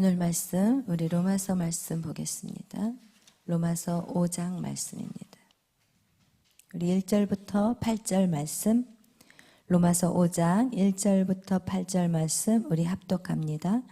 오늘 말씀, 우리 로마서 말씀 보겠습니다. 로마서 5장 말씀입니다. 우리 1절부터 8절 말씀, 로마서 5장 1절부터 8절 말씀 우리 합독합니다.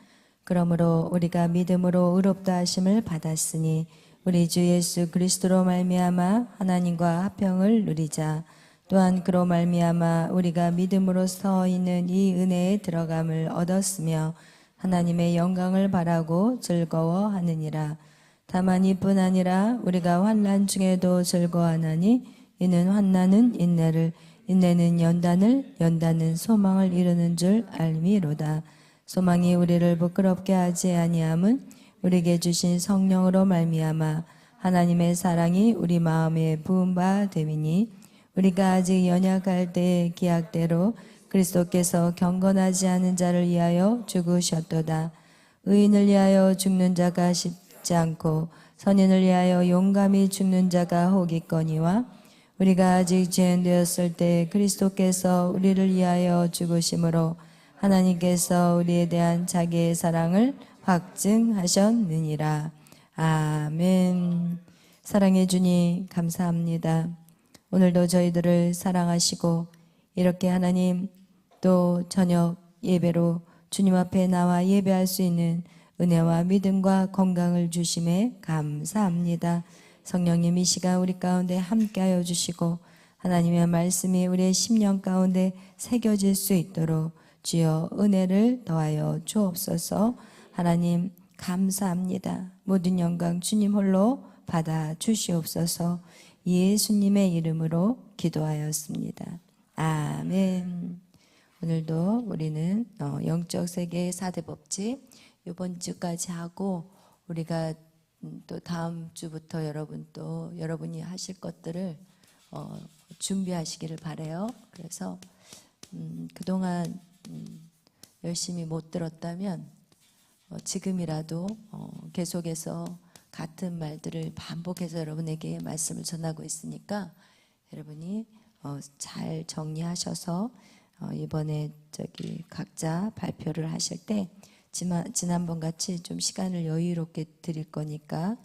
그러므로 우리가 믿음으로 의롭다 하심을 받았으니 우리 주 예수 그리스도로 말미암아 하나님과 화평을 누리자. 또한 그로 말미암아 우리가 믿음으로 서 있는 이 은혜에 들어감을 얻었으며 하나님의 영광을 바라고 즐거워하느니라. 다만 이뿐 아니라 우리가 환난 중에도 즐거워하나니 이는 환난은 인내를, 인내는 연단을, 연단은 소망을 이루는 줄 알미로다. 소망이 우리를 부끄럽게 하지 아니함은 우리에게 주신 성령으로 말미암아 하나님의 사랑이 우리 마음에 부은 바 됨이니 우리가 아직 연약할 때의 기약대로 그리스도께서 경건하지 않은 자를 위하여 죽으셨도다. 의인을 위하여 죽는 자가 쉽지 않고 선인을 위하여 용감히 죽는 자가 혹있거니와 우리가 아직 죄인 되었을 때 그리스도께서 우리를 위하여 죽으심으로 하나님께서 우리에 대한 자기의 사랑을 확증하셨느니라. 아멘. 사랑해 주니 감사합니다. 오늘도 저희들을 사랑하시고 이렇게 하나님 또 저녁 예배로 주님 앞에 나와 예배할 수 있는 은혜와 믿음과 건강을 주심에 감사합니다. 성령님 이 시간 우리 가운데 함께하여 주시고 하나님의 말씀이 우리의 심령 가운데 새겨질 수 있도록 주여 은혜를 더하여 주옵소서. 하나님 감사합니다. 모든 영광 주님 홀로 받아 주시옵소서. 예수님의 이름으로 기도하였습니다. 아멘. 오늘도 우리는 영적 세계의 4대 법칙 이번 주까지 하고 우리가 또 다음 주부터 여러분이 하실 것들을 준비하시기를 바라요. 그래서 그동안 열심히 못 들었다면 지금이라도 계속해서 같은 말들을 반복해서 여러분에게 말씀을 전하고 있으니까 여러분이 잘 정리하셔서 이번에 각자 발표를 하실 때 지난번 같이 좀 시간을 여유롭게 드릴 거니까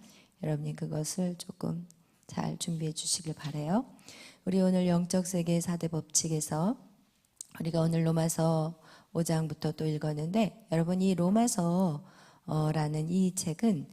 여러분이 그것을 조금 잘 준비해 주시길 바라요. 우리 오늘 영적 세계의 4대 법칙에서 우리가 오늘 로마서 5장부터 또 읽었는데 여러분 이 로마서라는 이 책은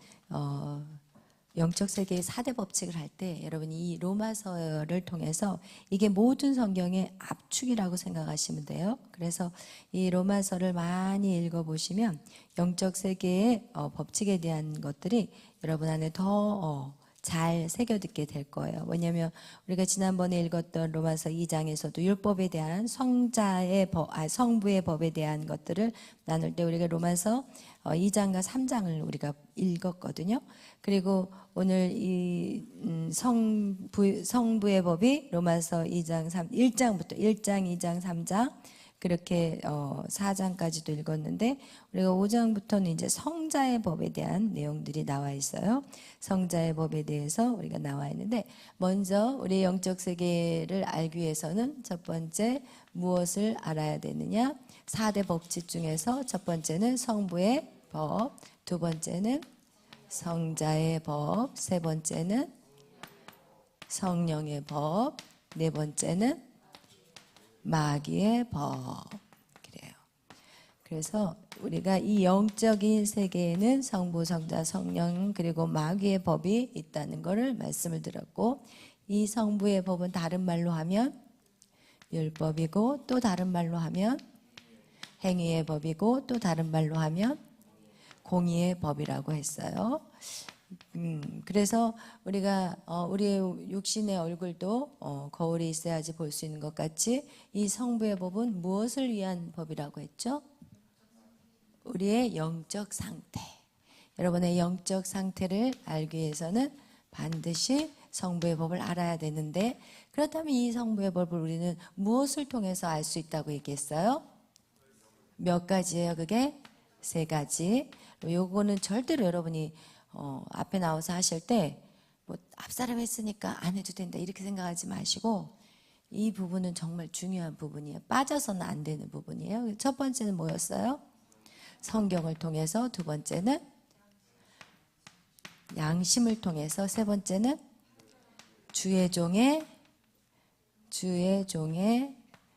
영적 세계의 4대 법칙을 할 때 여러분이 이 로마서를 통해서 이게 모든 성경의 압축이라고 생각하시면 돼요. 그래서 이 로마서를 많이 읽어보시면 영적 세계의 법칙에 대한 것들이 여러분 안에 더 잘 새겨듣게 될 거예요. 왜냐하면 우리가 지난번에 읽었던 로마서 2장에서도 율법에 대한 성부의 법에 대한 것들을 나눌 때 우리가 로마서 2장과 3장을 우리가 읽었거든요. 그리고 오늘 이 성부의 법이 로마서 1장부터 1장, 2장, 3장 그렇게 4장까지도 읽었는데 우리가 5장부터는 이제 성자의 법에 대한 내용들이 나와 있어요. 성자의 법에 대해서 우리가 나와 있는데 먼저 우리 영적 세계를 알기 위해서는 첫 번째 무엇을 알아야 되느냐? 4대 법칙 중에서 첫 번째는 성부의 법, 두 번째는 성자의 법, 세 번째는 성령의 법, 네 번째는 마귀의 법. 그래요. 그래서 우리가 이 영적인 세계에는 성부, 성자, 성령 그리고 마귀의 법이 있다는 것을 말씀을 드렸고 이 성부의 법은 다른 말로 하면 율법이고 또 다른 말로 하면 행위의 법이고 또 다른 말로 하면 공의의 법이라고 했어요. 그래서 우리가 우리의 육신의 얼굴도 거울이 있어야지 볼 수 있는 것 같이 이 성부의 법은 무엇을 위한 법이라고 했죠? 우리의 영적 상태. 여러분의 영적 상태를 알기 위해서는 반드시 성부의 법을 알아야 되는데 그렇다면 이 성부의 법을 우리는 무엇을 통해서 알 수 있다고 얘기했어요? 몇 가지예요? 그게 3가지. 요거는 절대로 여러분이 앞에 나와서 하실 때 뭐 앞사람 했으니까 안 해도 된다 이렇게 생각하지 마시고 이 부분은 정말 중요한 부분이에요. 빠져서는 안 되는 부분이에요. 첫 번째는 뭐였어요? 성경을 통해서, 두 번째는 양심을 통해서, 세 번째는 주의 종의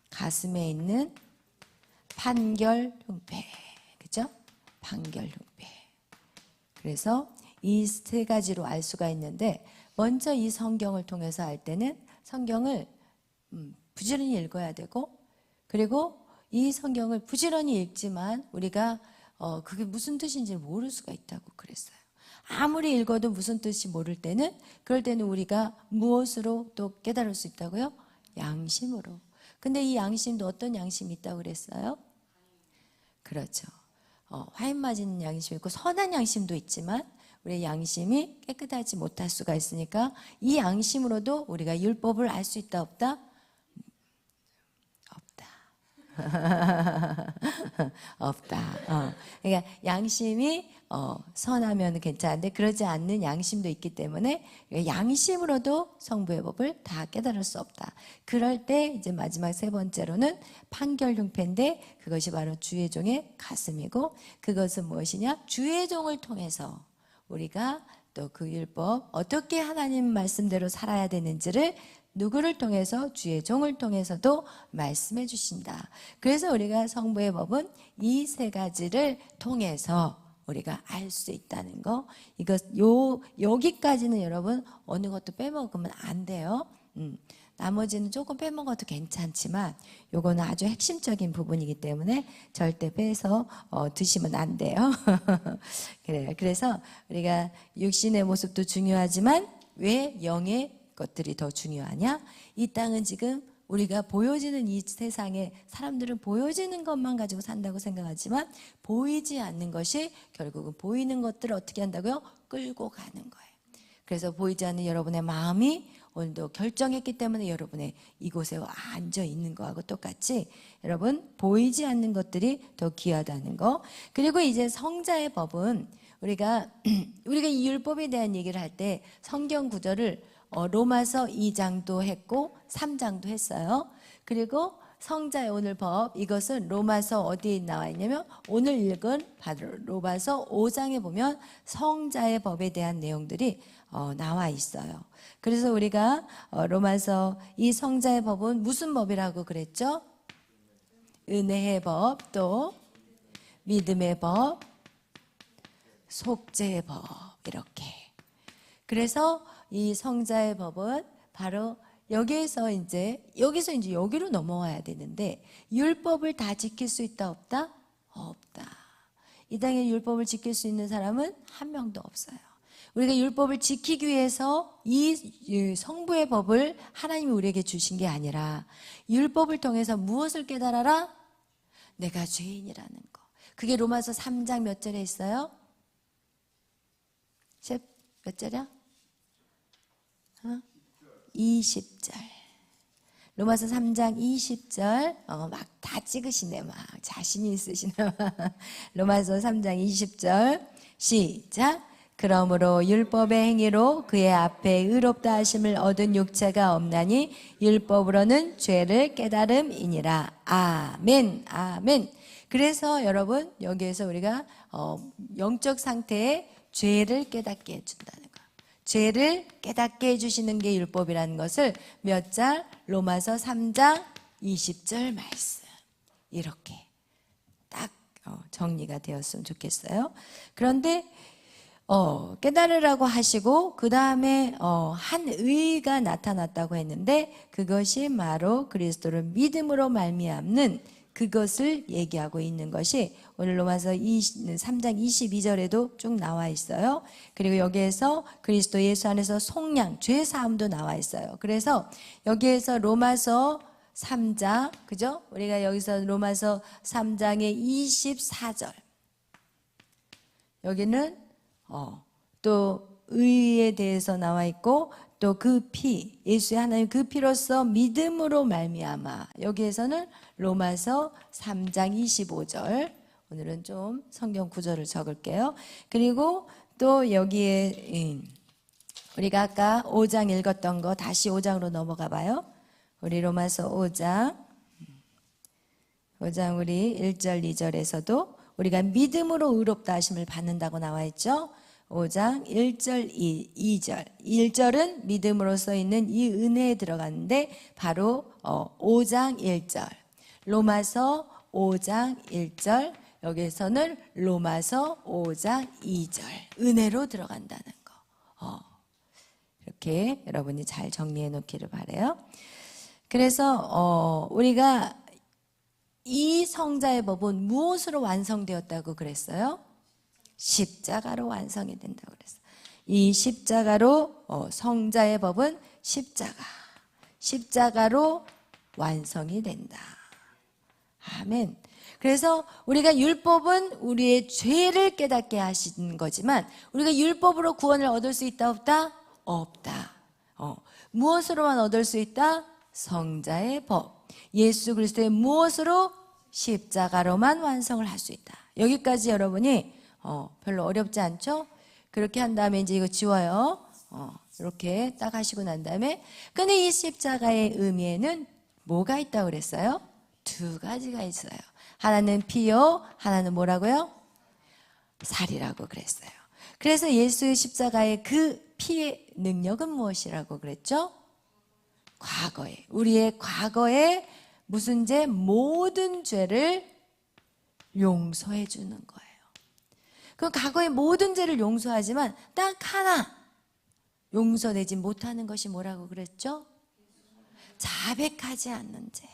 가슴에 있는 판결 흉패. 그죠? 판결 흉패. 그래서 이 세 가지로 알 수가 있는데, 먼저 이 성경을 통해서 알 때는 성경을 부지런히 읽어야 되고, 그리고 이 성경을 부지런히 읽지만 우리가 그게 무슨 뜻인지 모를 수가 있다고 그랬어요. 아무리 읽어도 무슨 뜻이 모를 때는, 그럴 때는 우리가 무엇으로 또 깨달을 수 있다고요? 양심으로. 근데 이 양심도 어떤 양심이 있다고 그랬어요? 그렇죠. 화인 맞은 양심이 있고 선한 양심도 있지만, 우리의 양심이 깨끗하지 못할 수가 있으니까 이 양심으로도 우리가 율법을 알 수 있다 없다? 없다. 그러니까 양심이 선하면 괜찮은데 그러지 않는 양심도 있기 때문에 양심으로도 성부의 법을 다 깨달을 수 없다. 그럴 때 이제 마지막 세 번째로는 판결 흉패인데, 그것이 바로 주의 종의 가슴이고, 그것은 무엇이냐? 주의 종을 통해서 우리가 또 그 율법 어떻게 하나님 말씀대로 살아야 되는지를 누구를 통해서? 주의 종을 통해서도 말씀해 주신다. 그래서 우리가 성부의 법은 이 세 가지를 통해서 우리가 알 수 있다는 거. 여기까지는 여러분 어느 것도 빼먹으면 안 돼요. 나머지는 조금 빼먹어도 괜찮지만 요거는 아주 핵심적인 부분이기 때문에 절대 빼서 드시면 안 돼요. 그래요. 그래서 우리가 육신의 모습도 중요하지만 왜 영의 것들이 더 중요하냐? 이 땅은 지금 우리가 보여지는 이 세상에 사람들은 보여지는 것만 가지고 산다고 생각하지만, 보이지 않는 것이 결국은 보이는 것들을 어떻게 한다고요? 끌고 가는 거예요. 그래서 보이지 않는 여러분의 마음이 오늘도 결정했기 때문에 여러분의 이곳에 앉아 있는 거하고 똑같이, 여러분 보이지 않는 것들이 더 귀하다는 거. 그리고 이제 성자의 법은 우리가 이 율법에 대한 얘기를 할 때 성경 구절을 로마서 2장도 했고 3장도 했어요. 그리고 성자의 오늘 법, 이것은 로마서 어디에 나와 있냐면 오늘 읽은 바로 로마서 5장에 보면 성자의 법에 대한 내용들이 나와 있어요. 그래서 우리가 로마서 이 성자의 법은 무슨 법이라고 그랬죠? 은혜의 법, 또 믿음의 법, 속죄의 법, 이렇게. 그래서 이 성자의 법은 바로 여기서 이제 여기로 넘어와야 되는데, 율법을 다 지킬 수 있다 없다? 없다. 이 땅에 율법을 지킬 수 있는 사람은 한 명도 없어요. 우리가 율법을 지키기 위해서 이 성부의 법을 하나님이 우리에게 주신 게 아니라, 율법을 통해서 무엇을 깨달아라? 내가 죄인이라는 거. 그게 로마서 3장 몇 절에 있어요? 몇 절이야? 20절. 로마서 3장 20절. 막 다 찍으시네. 막 자신이 있으시네. 로마서 3장 20절. 시작. 그러므로 율법의 행위로 그의 앞에 의롭다 하심을 얻은 육체가 없나니 율법으로는 죄를 깨달음이니라. 아멘. 아멘. 그래서 여러분 여기에서 우리가 영적 상태에 죄를 깨닫게 해준다는 거. 죄를 깨닫게 해주시는 게 율법이라는 것을 몇 절? 로마서 3장 20절 말씀. 이렇게 딱 정리가 되었으면 좋겠어요. 그런데 깨달으라고 하시고 그 다음에 한 의가 나타났다고 했는데, 그것이 바로 그리스도를 믿음으로 말미암는 그것을 얘기하고 있는 것이 오늘 로마서 3장 22절에도 쭉 나와 있어요. 그리고 여기에서 그리스도 예수 안에서 속량, 죄 사함도 나와 있어요. 그래서 여기에서 로마서 3장, 그죠? 우리가 여기서 로마서 3장의 24절. 여기는 또 의에 대해서 나와 있고, 또 그 피, 예수의 하나님 그 피로서 믿음으로 말미암아. 여기에서는 로마서 3장 25절. 오늘은 좀 성경 구절을 적을게요. 그리고 또 여기에 우리가 아까 5장 읽었던 거 다시 5장으로 넘어가 봐요. 우리 로마서 5장 우리 1절 2절에서도 우리가 믿음으로 의롭다 하심을 받는다고 나와 있죠. 5장 1절 2절 1절은 믿음으로 써 있는 이 은혜에 들어갔는데 바로 5장 1절 로마서 5장 1절 여기에서는 로마서 5장 2절 은혜로 들어간다는 거 이렇게 여러분이 잘 정리해 놓기를 바라요. 그래서 우리가 이 성자의 법은 무엇으로 완성되었다고 그랬어요? 십자가로 완성이 된다고 그랬어요. 이 십자가로 성자의 법은 십자가로 완성이 된다. 아멘. 그래서 우리가 율법은 우리의 죄를 깨닫게 하신 거지만 우리가 율법으로 구원을 얻을 수 있다 없다? 없다. 무엇으로만 얻을 수 있다? 성자의 법. 예수 그리스도의 무엇으로? 십자가로만 완성을 할 수 있다. 여기까지 여러분이 별로 어렵지 않죠? 그렇게 한 다음에 이제 이거 지워요. 이렇게 딱 하시고 난 다음에 근데 이 십자가의 의미에는 뭐가 있다고 그랬어요? 두 가지가 있어요. 하나는 피요, 하나는 뭐라고요? 살이라고 그랬어요. 그래서 예수의 십자가의 그 피의 능력은 무엇이라고 그랬죠? 과거에 우리의 과거에 무슨 죄? 모든 죄를 용서해 주는 거예요. 그 과거의 모든 죄를 용서하지만 딱 하나 용서되지 못하는 것이 뭐라고 그랬죠? 자백하지 않는 죄.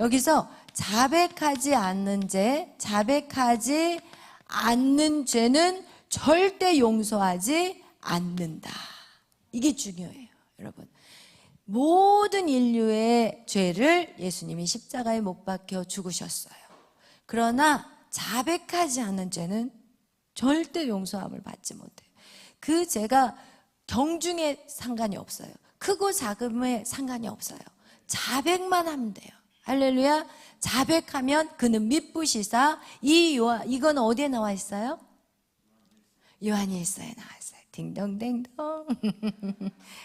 여기서 자백하지 않는 죄, 자백하지 않는 죄는 절대 용서하지 않는다. 이게 중요해요, 여러분. 모든 인류의 죄를 예수님이 십자가에 못 박혀 죽으셨어요. 그러나 자백하지 않는 죄는 절대 용서함을 받지 못해요. 그 죄가 경중에 상관이 없어요. 크고 작음에 상관이 없어요. 자백만 하면 돼요. 할렐루야. 자백하면 그는 미쁘시사. 이건 어디에 나와 있어요? 요한일서에 나와 있어요. 딩동댕동.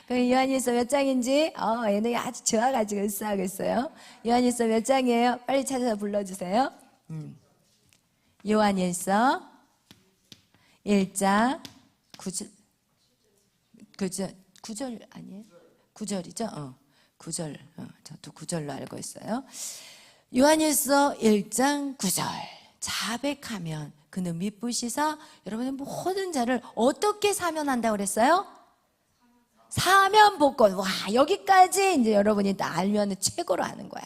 그럼 요한일서 몇 장인지 얘네가 아주 좋아가지고 으쌰하고 있어요. 요한일서 몇 장이에요? 빨리 찾아서 불러주세요. 요한일서 1장 9절 아니에요? 9절이죠? 9절. 저도 9절로 알고 있어요. 요한일서 1장 9절. 자백하면 그는 미쁘시사 여러분의 모든 죄를 어떻게 사면한다고 그랬어요? 사면 복권. 와, 여기까지 이제 여러분이 다 알면 최고로 아는 거야.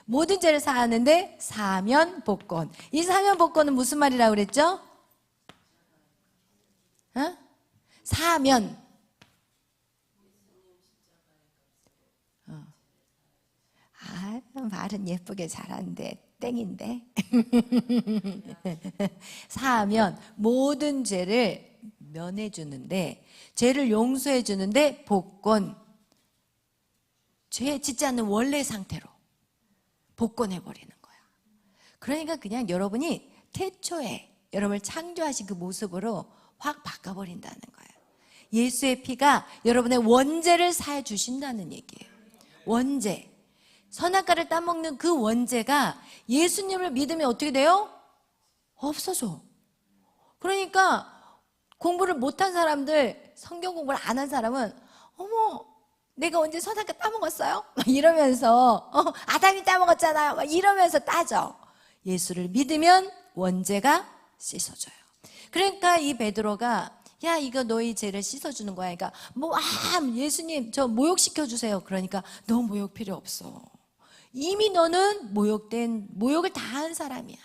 모든 죄를 사하는데 사면 복권. 이 사면 복권은 무슨 말이라고 그랬죠? 사면. 말은 예쁘게 잘하는데 땡인데. 사하면 모든 죄를 면해 주는데, 죄를 용서해 주는데 복권, 죄 짓지 않는 원래 상태로 복권해 버리는 거야. 그러니까 그냥 여러분이 태초에 여러분을 창조하신 그 모습으로 확 바꿔버린다는 거예요. 예수의 피가 여러분의 원죄를 사해 주신다는 얘기예요. 원죄. 선악과를 따먹는 그 원죄가 예수님을 믿으면 어떻게 돼요? 없어져. 그러니까 공부를 못한 사람들, 성경 공부를 안 한 사람은 어머, 내가 언제 선악과 따먹었어요? 이러면서 아담이 따먹었잖아요. 이러면서 따져. 예수를 믿으면 원죄가 씻어져요. 그러니까 이 베드로가 야, 이거 너희 죄를 씻어주는 거야. 그러니까 예수님 저 모욕시켜 주세요. 그러니까 너 모욕 필요 없어. 이미 너는 모욕을 다 한 사람이야.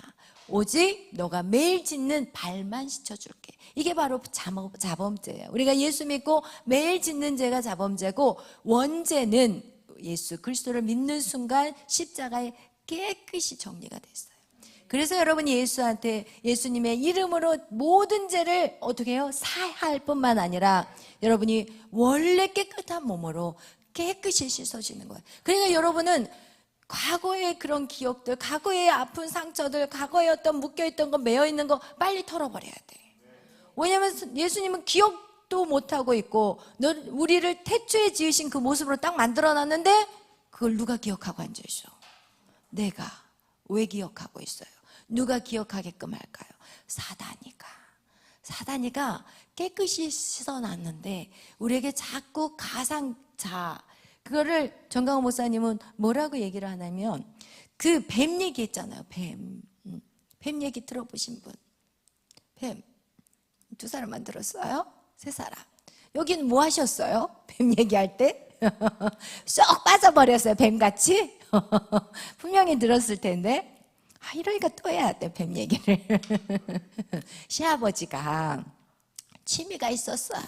오직 너가 매일 짓는 발만 씻어줄게. 이게 바로 자범죄예요. 우리가 예수 믿고 매일 짓는 죄가 자범죄고, 원죄는 예수 그리스도를 믿는 순간 십자가에 깨끗이 정리가 됐어요. 그래서 여러분이 예수님의 이름으로 모든 죄를 어떻게 해요? 사할 뿐만 아니라 여러분이 원래 깨끗한 몸으로 깨끗이 씻어지는 거예요. 그러니까 여러분은 과거의 그런 기억들, 과거의 아픈 상처들, 과거에 어떤 묶여있던 거, 매여있는 거 빨리 털어버려야 돼. 왜냐하면 예수님은 기억도 못하고 있고, 우리를 태초에 지으신 그 모습으로 딱 만들어놨는데 그걸 누가 기억하고 앉아있어? 내가 왜 기억하고 있어요? 누가 기억하게끔 할까요? 사단이가 깨끗이 씻어놨는데 우리에게 자꾸 가상자, 그거를 정강호 목사님은 뭐라고 얘기를 하냐면 그 뱀 얘기 했잖아요. 뱀 얘기 들어보신 분? 뱀 2사람만 들었어요? 3사람. 여기는 뭐 하셨어요? 뱀 얘기할 때? 쏙 빠져버렸어요, 뱀같이? 분명히 들었을 텐데. 이러니까 또 해야 돼, 뱀 얘기를. 시아버지가 취미가 있었어요.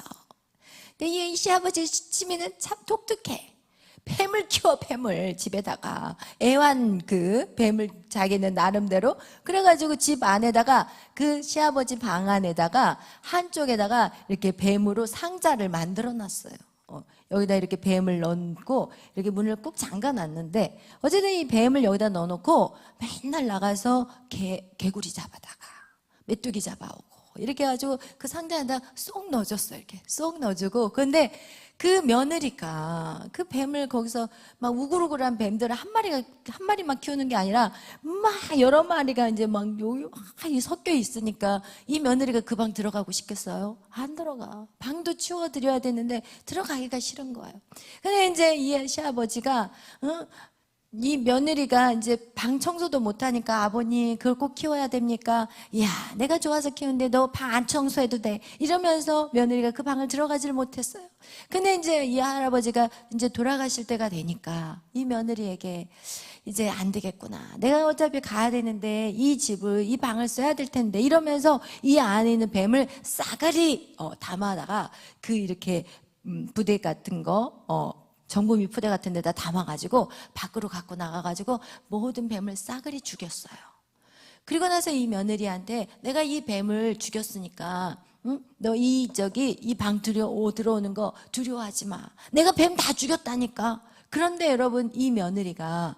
근데 이 시아버지 취미는 참 독특해. 뱀을 키워, 뱀을 집에다가 애완 그 뱀을 자기는 나름대로 그래가지고 집 안에다가 그 시아버지 방 안에다가 한쪽에다가 이렇게 뱀으로 상자를 만들어 놨어요. 여기다 이렇게 뱀을 넣고 이렇게 문을 꼭 잠가 놨는데 어쨌든 이 뱀을 여기다 넣어놓고 맨날 나가서 개구리 잡아다가 메뚜기 잡아오고 이렇게 해가지고 그 상자에다 쏙 넣어줬어요. 이렇게 쏙 넣어주고. 근데 그 며느리가 그 뱀을 거기서 막 우글우글한 뱀들을 한 마리만 키우는 게 아니라 막 여러 마리가 이제 막 섞여 있으니까 이 며느리가 그 방 들어가고 싶겠어요? 안 들어가. 방도 치워드려야 되는데 들어가기가 싫은 거예요. 근데 이제 이 시아버지가 이 며느리가 이제 방 청소도 못하니까 아버님 그걸 꼭 키워야 됩니까? 야, 내가 좋아서 키우는데 너 방 안 청소해도 돼. 이러면서 며느리가 그 방을 들어가지를 못했어요. 근데 이제 이 할아버지가 이제 돌아가실 때가 되니까 이 며느리에게 이제 안 되겠구나. 내가 어차피 가야 되는데 이 집을 이 방을 써야 될 텐데 이러면서 이 안에 있는 뱀을 싸그리 담아다가 그 이렇게 부대 같은 거 정보미 푸대 같은 데다 담아가지고 밖으로 갖고 나가가지고 모든 뱀을 싸그리 죽였어요. 그리고 나서 이 며느리한테 내가 이 뱀을 죽였으니까 너 이 방 들어오는 거 두려워하지 마. 내가 뱀 다 죽였다니까. 그런데 여러분 이 며느리가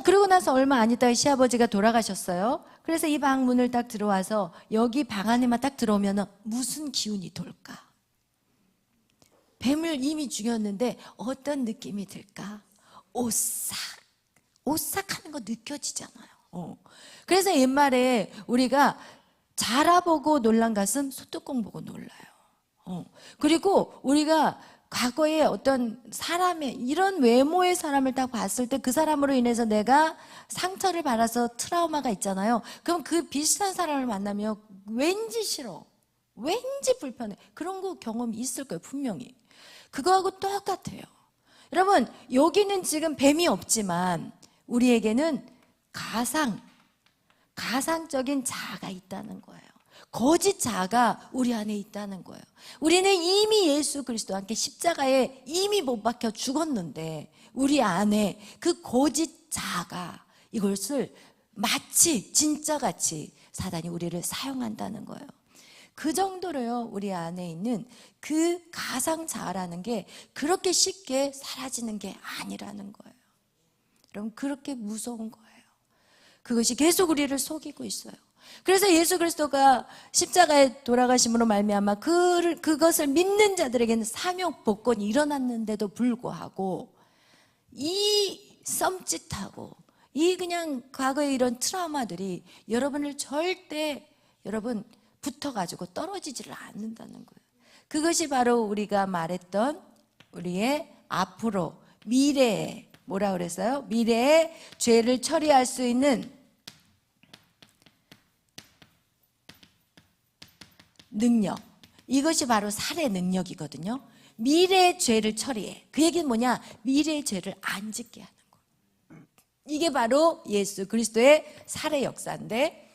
그러고 나서 얼마 안 있다가 시아버지가 돌아가셨어요. 그래서 이 방 문을 딱 들어와서 여기 방 안에만 딱 들어오면 무슨 기운이 돌까? 뱀을 이미 죽였는데 어떤 느낌이 들까? 오싹하는 거 느껴지잖아요. 그래서 옛말에 우리가 자라보고 놀란 가슴 소뚜껑 보고 놀라요. 그리고 우리가 과거에 어떤 사람의 이런 외모의 사람을 딱 봤을 때 그 사람으로 인해서 내가 상처를 받아서 트라우마가 있잖아요. 그럼 그 비슷한 사람을 만나면 왠지 싫어, 왠지 불편해. 그런 거 경험이 있을 거예요, 분명히. 그거하고 똑같아요. 여러분, 여기는 지금 뱀이 없지만 우리에게는 가상적인 자아가 있다는 거예요. 거짓 자아가 우리 안에 있다는 거예요. 우리는 이미 예수 그리스도와 함께 십자가에 이미 못 박혀 죽었는데 우리 안에 그 거짓 자아가 이것을 마치 진짜같이 사단이 우리를 사용한다는 거예요. 그 정도로요, 우리 안에 있는 그 가상 자아라는 게 그렇게 쉽게 사라지는 게 아니라는 거예요. 여러분, 그렇게 무서운 거예요. 그것이 계속 우리를 속이고 있어요. 그래서 예수 그리스도가 십자가에 돌아가심으로 말미암아 그것을 믿는 자들에게는 사명 복권이 일어났는데도 불구하고 이 썸짓하고 이 그냥 과거의 이런 트라우마들이 여러분을 절대 붙어가지고 떨어지지를 않는다는 거예요. 그것이 바로 우리가 말했던 우리의 앞으로 미래에 뭐라 그랬어요? 미래에 죄를 처리할 수 있는 능력, 이것이 바로 살의 능력이거든요. 미래의 죄를 처리해. 그 얘기는 뭐냐? 미래의 죄를 안 짓게 하는 거예요. 이게 바로 예수 그리스도의 살의 역사인데,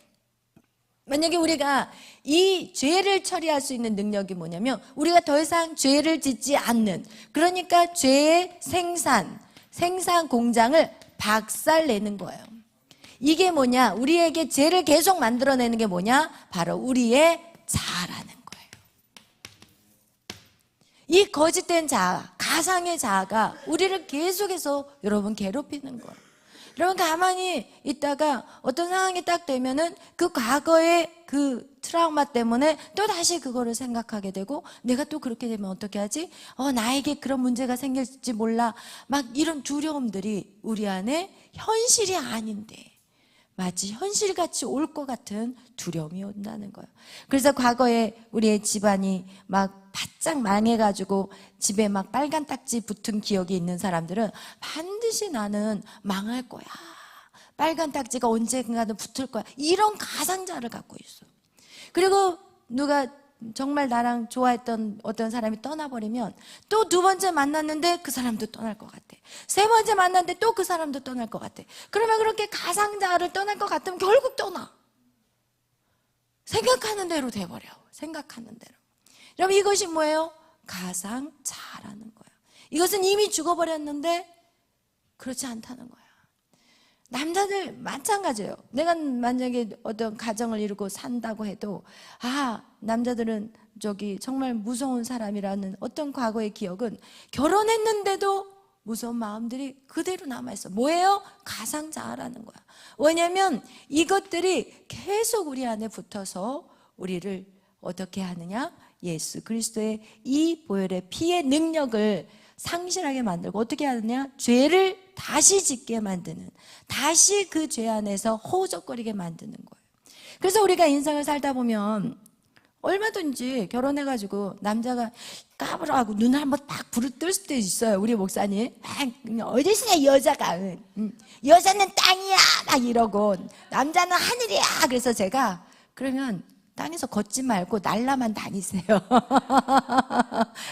만약에 우리가 이 죄를 처리할 수 있는 능력이 뭐냐면 우리가 더 이상 죄를 짓지 않는, 그러니까 죄의 생산 공장을 박살내는 거예요. 이게 뭐냐? 우리에게 죄를 계속 만들어내는 게 뭐냐? 바로 우리의 자아라는 거예요. 이 거짓된 자아, 가상의 자아가 우리를 계속해서 여러분 괴롭히는 거예요. 여러분, 가만히 있다가 어떤 상황이 딱 되면은 그 과거의 그 트라우마 때문에 또 다시 그거를 생각하게 되고, 내가 또 그렇게 되면 어떻게 하지? 나에게 그런 문제가 생길지 몰라. 막 이런 두려움들이 우리 안에 현실이 아닌데 마치 현실같이 올 것 같은 두려움이 온다는 거예요. 그래서 과거에 우리의 집안이 막 바짝 망해가지고 집에 막 빨간 딱지 붙은 기억이 있는 사람들은 반드시 나는 망할 거야, 빨간 딱지가 언젠가는 붙을 거야, 이런 가상자를 갖고 있어. 그리고 누가 정말 나랑 좋아했던 어떤 사람이 떠나버리면 또 두 번째 만났는데 그 사람도 떠날 것 같아. 세 번째 만났는데 또 그 사람도 떠날 것 같아. 그러면 그렇게 가상자를 떠날 것 같으면 결국 떠나. 생각하는 대로 돼버려. 생각하는 대로. 여러분, 이것이 뭐예요? 가상자라는 거예요. 이것은 이미 죽어버렸는데 그렇지 않다는 거야. 남자들 마찬가지예요. 내가 만약에 어떤 가정을 이루고 산다고 해도 남자들은 정말 무서운 사람이라는 어떤 과거의 기억은 결혼했는데도 무서운 마음들이 그대로 남아있어. 뭐예요? 가상자아라는 거야. 왜냐하면 이것들이 계속 우리 안에 붙어서 우리를 어떻게 하느냐? 예수 그리스도의 이 보혈의 피의 능력을 상실하게 만들고 어떻게 하느냐? 죄를 다시 짓게 만드는, 다시 그 죄 안에서 허우적거리게 만드는 거예요. 그래서 우리가 인생을 살다 보면 얼마든지 결혼해가지고 남자가 까불어하고 눈을 한번 딱 부르뜰 수도 있어요. 우리 목사님 어디서 여자가 여자는 땅이야 막 이러고 남자는 하늘이야. 그래서 제가 그러면 땅에서 걷지 말고 날라만 다니세요.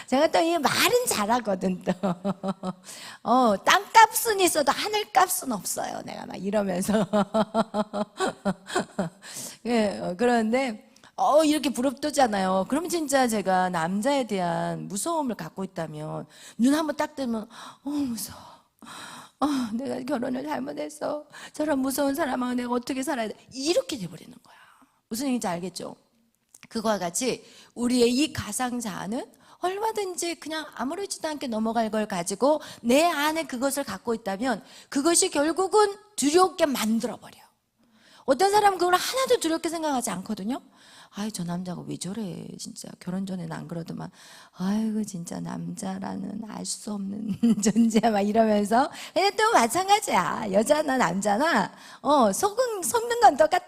제가 또 이 말은 잘하거든 또. 땅값은 있어도 하늘값은 없어요. 내가 막 이러면서. 예, 그런데 이렇게 부럽다잖아요. 그럼 진짜 제가 남자에 대한 무서움을 갖고 있다면 눈 한번 딱 뜨면 무서워. 내가 결혼을 잘못했어. 저런 무서운 사람하고 내가 어떻게 살아야 돼. 이렇게 돼버리는 거야. 무슨 얘기인지 알겠죠? 그와 같이 우리의 이 가상자아는 얼마든지 그냥 아무렇지도 않게 넘어갈 걸 가지고 내 안에 그것을 갖고 있다면 그것이 결국은 두렵게 만들어버려. 어떤 사람은 그걸 하나도 두렵게 생각하지 않거든요. 저 남자가 왜 저래. 진짜 결혼 전에는 안 그러더만 아이고 진짜 남자라는 알 수 없는 존재야 막 이러면서. 근데 또 마찬가지야. 여자나 남자나 속는 건 똑같아.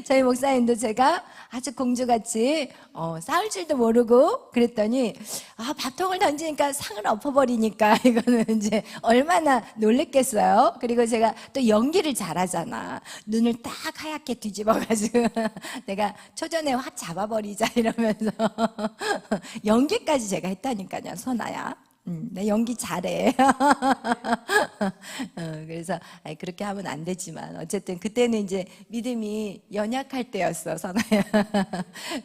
저희 목사님도 제가 아주 공주같이 싸울 줄도 모르고 그랬더니 밥통을 던지니까 상을 엎어버리니까 이거는 이제 얼마나 놀랬겠어요. 그리고 제가 또 연기를 잘하잖아. 눈을 딱 하얗게 뒤집어가지고 내가 초전에 확 잡아버리자 이러면서 연기까지 제가 했다니까요. 선아야, 내 연기 잘해. 그래서 그렇게 하면 안 되지만 어쨌든 그때는 이제 믿음이 연약할 때였어, 선아야.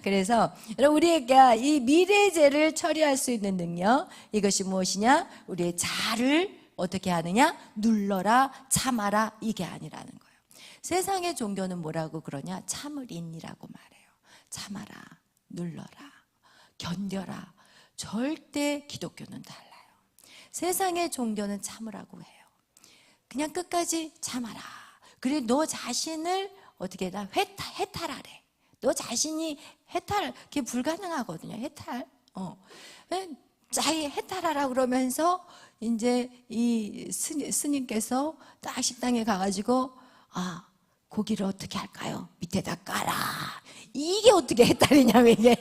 그래서 우리가 이 미래죄를 처리할 수 있는 능력, 이것이 무엇이냐? 우리의 자를 어떻게 하느냐? 눌러라, 참아라, 이게 아니라는 거예요. 세상의 종교는 뭐라고 그러냐? 참을 인이라고 말해요. 참아라, 눌러라, 견뎌라. 절대 기독교는 달라요. 세상의 종교는 참으라고 해요. 그냥 끝까지 참아라. 그리고 너 자신을 어떻게 해라? 해탈하래. 너 자신이 그게 불가능하거든요. 해탈. 자기 해탈하라 그러면서 이제 이 스님께서 딱 식당에 가가지고 고기를 어떻게 할까요? 밑에다 깔아. 이게 어떻게 해탈이냐면 이게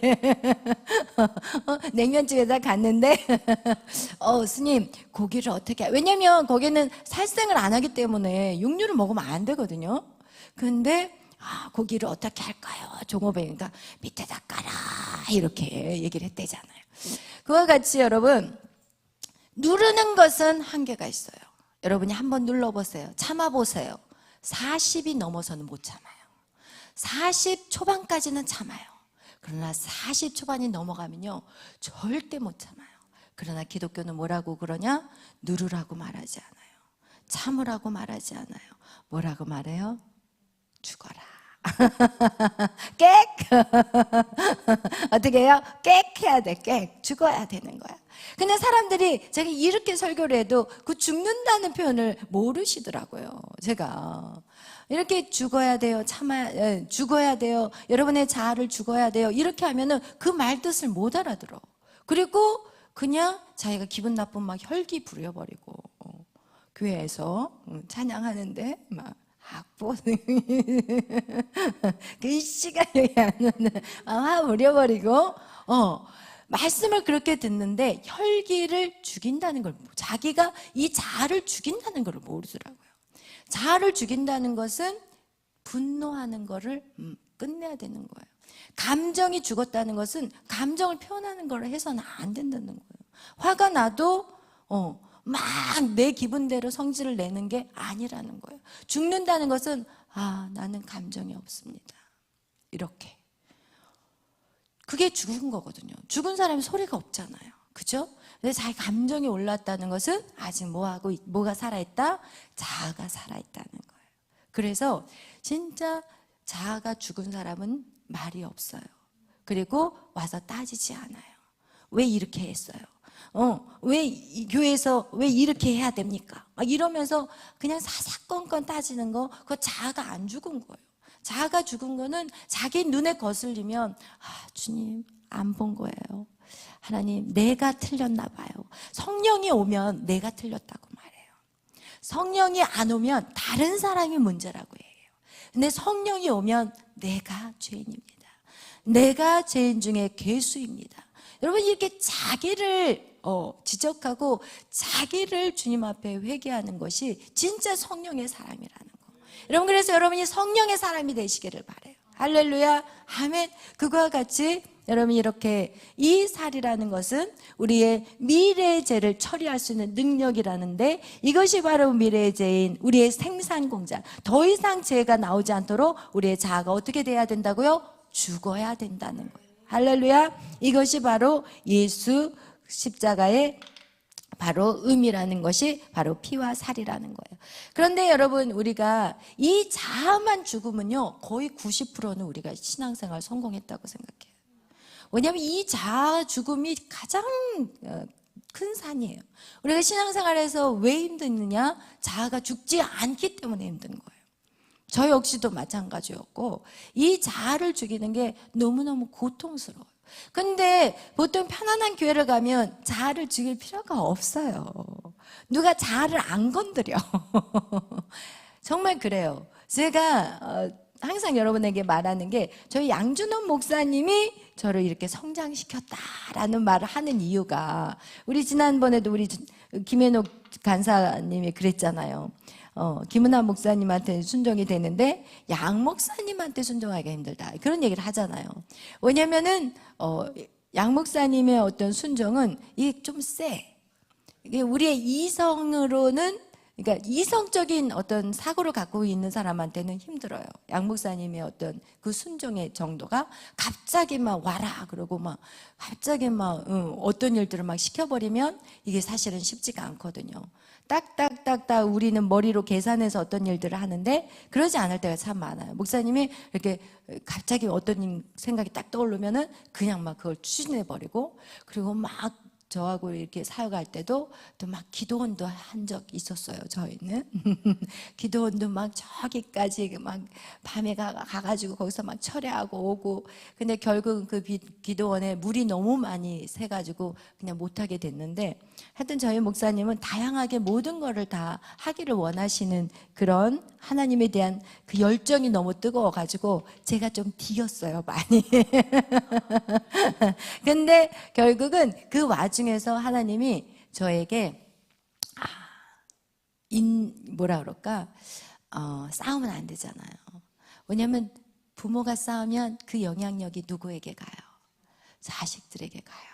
냉면집에다 갔는데 스님 고기를 어떻게 왜냐면 거기는 살생을 안 하기 때문에 육류를 먹으면 안 되거든요. 근데 고기를 어떻게 할까요? 종업원이니까 밑에다 깔아 이렇게 얘기를 했대잖아요. 그와 같이 여러분 누르는 것은 한계가 있어요. 여러분이 한번 눌러보세요. 참아보세요. 40이 넘어서는 못 참아요. 40 초반까지는 참아요. 그러나 40 초반이 넘어가면요 절대 못 참아요. 그러나 기독교는 뭐라고 그러냐? 누르라고 말하지 않아요. 참으라고 말하지 않아요. 뭐라고 말해요? 죽어라. 꽥! 어떻게 해요? 꽥 해야 돼. 꽥. 죽어야 되는 거야. 근데 사람들이 제가 이렇게 설교를 해도 그 죽는다는 표현을 모르시더라고요. 제가 이렇게 죽어야 돼요. 죽어야 돼요. 여러분의 자아를 죽어야 돼요. 이렇게 하면은 그 말 뜻을 못 알아들어. 그리고 그냥 자기가 기분 나쁜 막 혈기 부려버리고 교회에서 찬양하는데 막 악보 글씨가 여기 안 오는 화 부려버리고 말씀을 그렇게 듣는데 혈기를 죽인다는 걸, 자기가 이 자아를 죽인다는 걸 모르더라고요. 자아를 죽인다는 것은 분노하는 거를 끝내야 되는 거예요. 감정이 죽었다는 것은 감정을 표현하는 걸 해서는 안 된다는 거예요. 화가 나도 막 내 기분대로 성질을 내는 게 아니라는 거예요. 죽는다는 것은 나는 감정이 없습니다. 이렇게. 그게 죽은 거거든요. 죽은 사람이 소리가 없잖아요. 그죠? 근데 자기 감정이 올랐다는 것은 아직 뭐가 살아있다? 자아가 살아있다는 거예요. 그래서 진짜 자아가 죽은 사람은 말이 없어요. 그리고 와서 따지지 않아요. 왜 이렇게 했어요? 왜 이 교회에서 왜 이렇게 해야 됩니까? 막 이러면서 그냥 사사건건 따지는 거, 그거 자아가 안 죽은 거예요. 자아가 죽은 거는 자기 눈에 거슬리면 주님 안 본 거예요. 하나님 내가 틀렸나 봐요. 성령이 오면 내가 틀렸다고 말해요. 성령이 안 오면 다른 사람이 문제라고 해요. 근데 성령이 오면 내가 죄인입니다. 내가 죄인 중에 괴수입니다. 여러분 이렇게 자기를 지적하고 자기를 주님 앞에 회개하는 것이 진짜 성령의 사람이라는 거. 여러분 그래서 여러분이 성령의 사람이 되시기를 바라요. 할렐루야 아멘. 그거와 같이 여러분이 이렇게 이 살이라는 것은 우리의 미래의 죄를 처리할 수 있는 능력이라는데, 이것이 바로 미래의 죄인 우리의 생산 공장. 더 이상 죄가 나오지 않도록 우리의 자아가 어떻게 돼야 된다고요? 죽어야 된다는 거예요. 할렐루야. 이것이 바로 예수 십자가의 바로 의미라는 것이 바로 피와 살이라는 거예요. 그런데 여러분 우리가 이 자아만 죽으면요 거의 90%는 우리가 신앙생활 성공했다고 생각해요. 왜냐하면 이 자아 죽음이 가장 큰 산이에요. 우리가 신앙생활에서 왜 힘드느냐? 자아가 죽지 않기 때문에 힘든 거예요. 저 역시도 마찬가지였고 이 자아를 죽이는 게 너무너무 고통스러워요. 근데 보통 편안한 교회를 가면 자아를 죽일 필요가 없어요. 누가 자아를 안 건드려. 정말 그래요. 제가 항상 여러분에게 말하는 게 저희 양준원 목사님이 저를 이렇게 성장시켰다라는 말을 하는 이유가, 우리 지난번에도 우리 김현옥 간사님이 그랬잖아요. 김은하 목사님한테 순종이 되는데 양 목사님한테 순종하기가 힘들다, 그런 얘기를 하잖아요. 왜냐면은 양 목사님의 어떤 순종은 이게 좀 세. 이게 우리의 이성으로는, 그러니까 이성적인 어떤 사고를 갖고 있는 사람한테는 힘들어요. 양 목사님의 어떤 그 순종의 정도가 갑자기 막 와라 그러고 막 갑자기 막 어떤 일들을 막 시켜버리면 이게 사실은 쉽지가 않거든요. 딱딱딱딱 우리는 머리로 계산해서 어떤 일들을 하는데 그러지 않을 때가 참 많아요. 목사님이 이렇게 갑자기 어떤 생각이 딱 떠오르면은 그냥 막 그걸 추진해버리고, 그리고 막 저하고 이렇게 사역할 때도 또 막 기도원도 한 적 있었어요. 저희는 기도원도 막 저기까지 막 밤에 가가지고 거기서 막 철회하고 오고, 근데 결국은 그 기도원에 물이 너무 많이 새가지고 그냥 못하게 됐는데, 하여튼 저희 목사님은 다양하게 모든 거를 다 하기를 원하시는 그런 하나님에 대한 그 열정이 너무 뜨거워가지고 제가 좀 뒤었어요, 많이. 근데 결국은 그 와중에서 하나님이 저에게 뭐라 그럴까, 싸우면 안 되잖아요. 왜냐하면 부모가 싸우면 그 영향력이 누구에게 가요? 자식들에게 가요.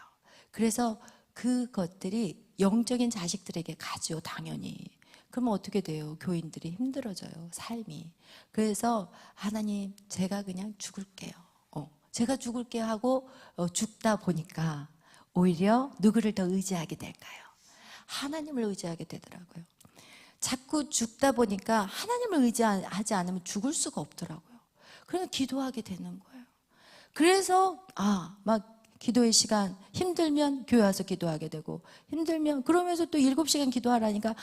그래서 그것들이 영적인 자식들에게 가죠, 당연히. 그러면 어떻게 돼요? 교인들이 힘들어져요, 삶이. 그래서 하나님 제가 그냥 죽을게요. 제가 죽을게 하고 죽다 보니까 오히려 누구를 더 의지하게 될까요? 하나님을 의지하게 되더라고요. 자꾸 죽다 보니까 하나님을 의지하지 않으면 죽을 수가 없더라고요. 그래서 기도하게 되는 거예요. 그래서 막 기도의 시간 힘들면 교회 와서 기도하게 되고, 힘들면 그러면서 또 7시간 기도하라니까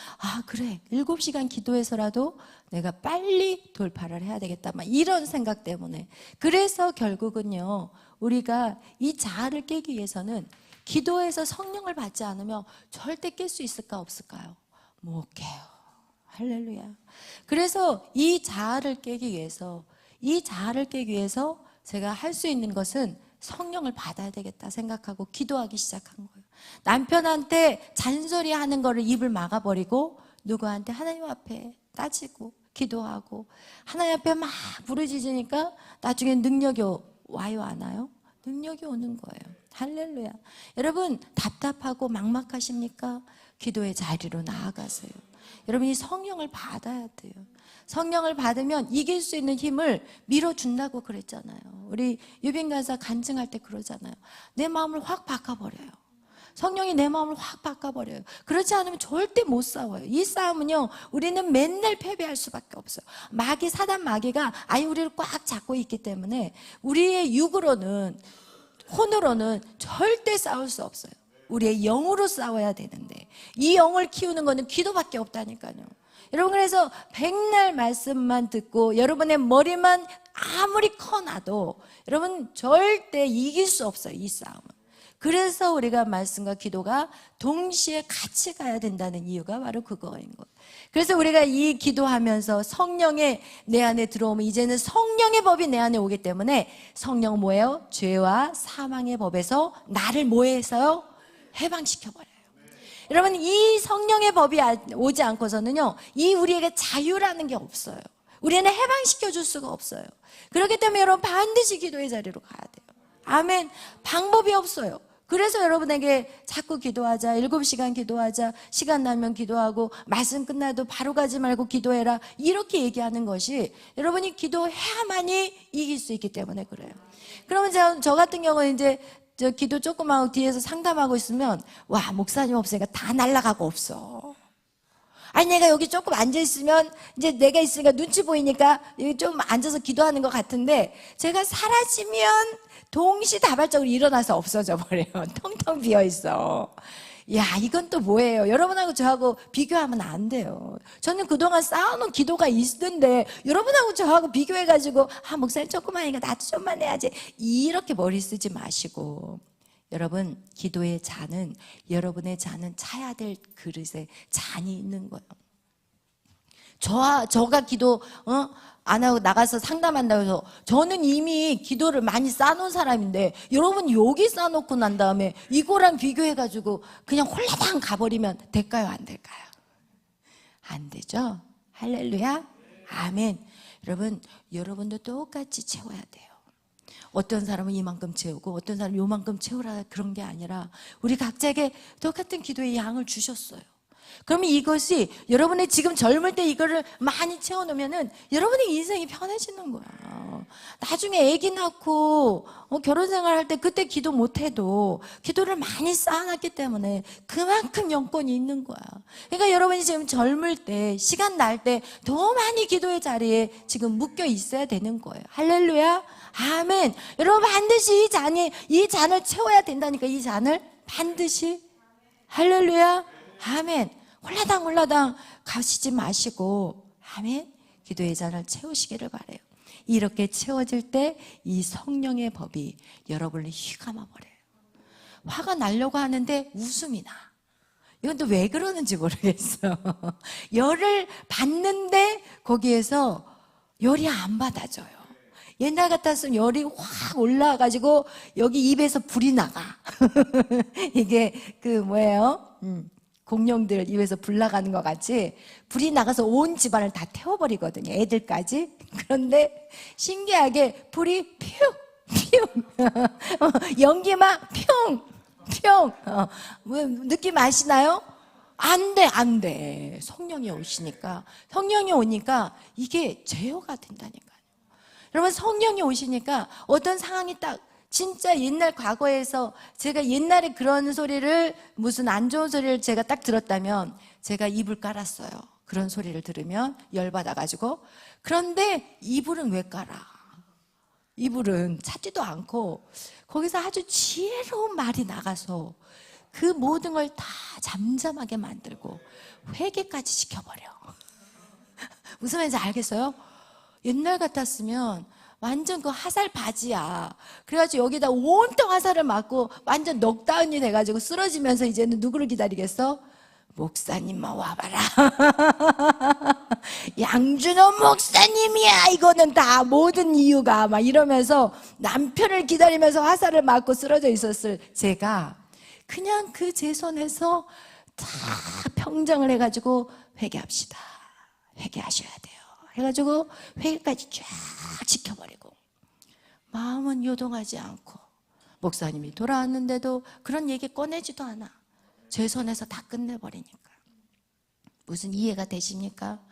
그래 7시간 기도해서라도 내가 빨리 돌파를 해야 되겠다, 막 이런 생각 때문에. 그래서 결국은요 우리가 이 자아를 깨기 위해서는 기도해서 성령을 받지 않으면 절대 깰 수 있을까 없을까요? 못 깨요. 할렐루야. 그래서 이 자아를 깨기 위해서 제가 할 수 있는 것은 성령을 받아야 되겠다 생각하고 기도하기 시작한 거예요. 남편한테 잔소리하는 거를 입을 막아버리고 누구한테 하나님 앞에 따지고 기도하고 하나님 앞에 막 부르짖으니까 나중에 능력이 와요, 안 와요? 능력이 오는 거예요. 할렐루야. 여러분 답답하고 막막하십니까? 기도의 자리로 나아가세요. 여러분 이 성령을 받아야 돼요. 성령을 받으면 이길 수 있는 힘을 밀어준다고 그랬잖아요. 우리 유빈 간사 간증할 때 그러잖아요. 내 마음을 확 바꿔버려요. 성령이 내 마음을 확 바꿔버려요. 그렇지 않으면 절대 못 싸워요. 이 싸움은요, 우리는 맨날 패배할 수밖에 없어요. 사단 마귀가 아예 우리를 꽉 잡고 있기 때문에 우리의 육으로는, 혼으로는 절대 싸울 수 없어요. 우리의 영으로 싸워야 되는데 이 영을 키우는 거는 기도밖에 없다니까요. 여러분 그래서 백날 말씀만 듣고 여러분의 머리만 아무리 커놔도 여러분 절대 이길 수 없어요, 이 싸움은. 그래서 우리가 말씀과 기도가 동시에 같이 가야 된다는 이유가 바로 그거인 거예요. 그래서 우리가 이 기도하면서 성령의 내 안에 들어오면 이제는 성령의 법이 내 안에 오기 때문에 성령은 뭐예요? 죄와 사망의 법에서 나를 뭐해서요? 해방시켜버려요. 여러분 이 성령의 법이 오지 않고서는요, 이 우리에게 자유라는 게 없어요. 우리는 해방시켜 줄 수가 없어요. 그렇기 때문에 여러분 반드시 기도의 자리로 가야 돼요. 아멘. 방법이 없어요. 그래서 여러분에게 자꾸 기도하자, 7시간 기도하자, 시간 나면 기도하고 말씀 끝나도 바로 가지 말고 기도해라, 이렇게 얘기하는 것이 여러분이 기도해야만이 이길 수 있기 때문에 그래요. 그러면 저 같은 경우는 이제 저 기도 조금 하고 뒤에서 상담하고 있으면 와, 목사님 없으니까 다 날아가고 없어. 아니 내가 여기 조금 앉아있으면 이제 내가 있으니까 눈치 보이니까 여기 좀 앉아서 기도하는 것 같은데 제가 사라지면 동시다발적으로 일어나서 없어져 버려요. 텅텅 비어있어. 야, 이건 또 뭐예요? 여러분하고 저하고 비교하면 안 돼요. 저는 그동안 쌓아놓은 기도가 있는데 여러분하고 저하고 비교해가지고 목사님 조금 하니까 나도 좀만 해야지, 이렇게 머리 쓰지 마시고, 여러분 기도의 잔은, 여러분의 잔은 차야 될 그릇에 잔이 있는 거예요. 저가 기도 안 하고 나가서 상담한다고 해서 저는 이미 기도를 많이 쌓아놓은 사람인데 여러분 여기 쌓아놓고 난 다음에 이거랑 비교해가지고 그냥 홀라당 가버리면 될까요? 안 될까요? 안 되죠? 할렐루야. 아멘. 여러분, 여러분도 똑같이 채워야 돼요. 어떤 사람은 이만큼 채우고 어떤 사람은 요만큼 채우라, 그런 게 아니라 우리 각자에게 똑같은 기도의 양을 주셨어요. 그러면 이것이 여러분의 지금 젊을 때 이거를 많이 채워놓으면은 여러분의 인생이 편해지는 거야. 나중에 아기 낳고 결혼 생활할 때 그때 기도 못해도 기도를 많이 쌓아놨기 때문에 그만큼 영권이 있는 거야. 그러니까 여러분이 지금 젊을 때, 시간 날 때 더 많이 기도의 자리에 지금 묶여 있어야 되는 거예요. 할렐루야. 아멘. 여러분 반드시 이 잔을 채워야 된다니까. 이 잔을 반드시. 할렐루야. 아멘. 홀라당 가시지 마시고, 아멘, 기도의 잔을 채우시기를 바라요. 이렇게 채워질 때 이 성령의 법이 여러분을 휘감아 버려요. 화가 나려고 하는데 웃음이 나. 이건 또 왜 그러는지 모르겠어. 열을 받는데 거기에서 열이 안 받아져요. 옛날 같았으면 열이 확 올라와가지고 여기 입에서 불이 나가. 이게 뭐예요? 공룡들 입에서 불 나가는 것 같이 불이 나가서 온 집안을 다 태워버리거든요. 애들까지. 그런데 신기하게 불이 연기만 느낌 아시나요? 안 돼. 성령이 오시니까. 성령이 오니까 이게 제어가 된다니까요. 여러분 성령이 오시니까 어떤 상황이 딱, 진짜 옛날 과거에서 제가 옛날에 그런 소리를, 무슨 안 좋은 소리를 제가 딱 들었다면 제가 이불 깔았어요. 그런 소리를 들으면 열받아가지고. 그런데 이불은 왜 깔아? 이불은 찾지도 않고 거기서 아주 지혜로운 말이 나가서 그 모든 걸 다 잠잠하게 만들고 회개까지 시켜버려. 무슨 말인지 알겠어요? 옛날 같았으면 완전 그 화살 바지야. 그래가지고 여기다 온통 화살을 맞고 완전 넉다운이 돼가지고 쓰러지면서 이제는 누구를 기다리겠어? 목사님만 와봐라. 양준호 목사님이야. 이거는 다 모든 이유가 막 이러면서 남편을 기다리면서 화살을 맞고 쓰러져 있었을 제가 그냥 그 제 손에서 다 평정을 해가지고 회개합시다. 회개하셔야 돼요. 해가지고 회개까지 쫙 지켜버리고 마음은 요동하지 않고 목사님이 돌아왔는데도 그런 얘기 꺼내지도 않아. 제 손에서 다 끝내버리니까. 무슨 이해가 되십니까?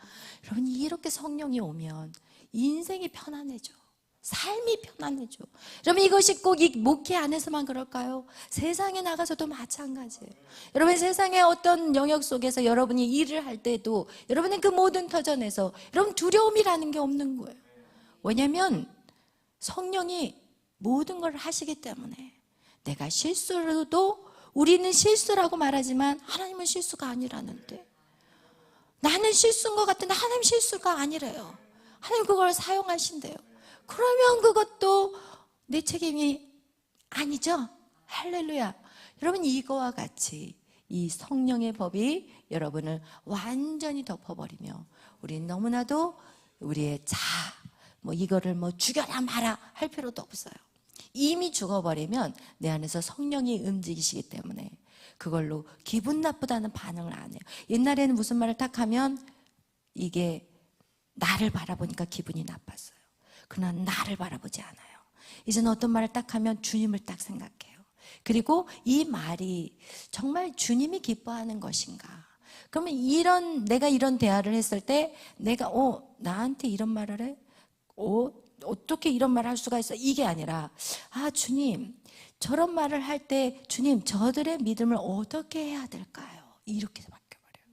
여러분, 이렇게 성령이 오면 인생이 편안해져. 삶이 편안해져. 여러분, 이것이 꼭 이 목회 안에서만 그럴까요? 세상에 나가서도 마찬가지예요. 여러분, 세상의 어떤 영역 속에서 여러분이 일을 할 때도 여러분의 그 모든 터전에서 여러분 두려움이라는 게 없는 거예요. 왜냐하면 성령이 모든 걸 하시기 때문에 내가 실수로도 우리는 실수라고 말하지만 하나님은 실수가 아니라는데 나는 실수인 것 같은데 하나님 실수가 아니래요. 하나님 그걸 사용하신대요. 그러면 그것도 내 책임이 아니죠. 할렐루야. 여러분, 이거와 같이 이 성령의 법이 여러분을 완전히 덮어버리며 우리는 너무나도 우리의 이거를 죽여라 마라 할 필요도 없어요. 이미 죽어버리면 내 안에서 성령이 움직이시기 때문에 그걸로 기분 나쁘다는 반응을 안 해요. 옛날에는 무슨 말을 딱 하면 이게 나를 바라보니까 기분이 나빴어요. 그러나 나를 바라보지 않아요. 이제는 어떤 말을 딱 하면 주님을 딱 생각해요. 그리고 이 말이 정말 주님이 기뻐하는 것인가? 그러면 내가 이런 대화를 했을 때 내가 나한테 이런 말을 해? 어떻게 이런 말을 할 수가 있어? 이게 아니라 주님, 저런 말을 할 때 주님, 저들의 믿음을 어떻게 해야 될까요? 이렇게 바뀌어버려요.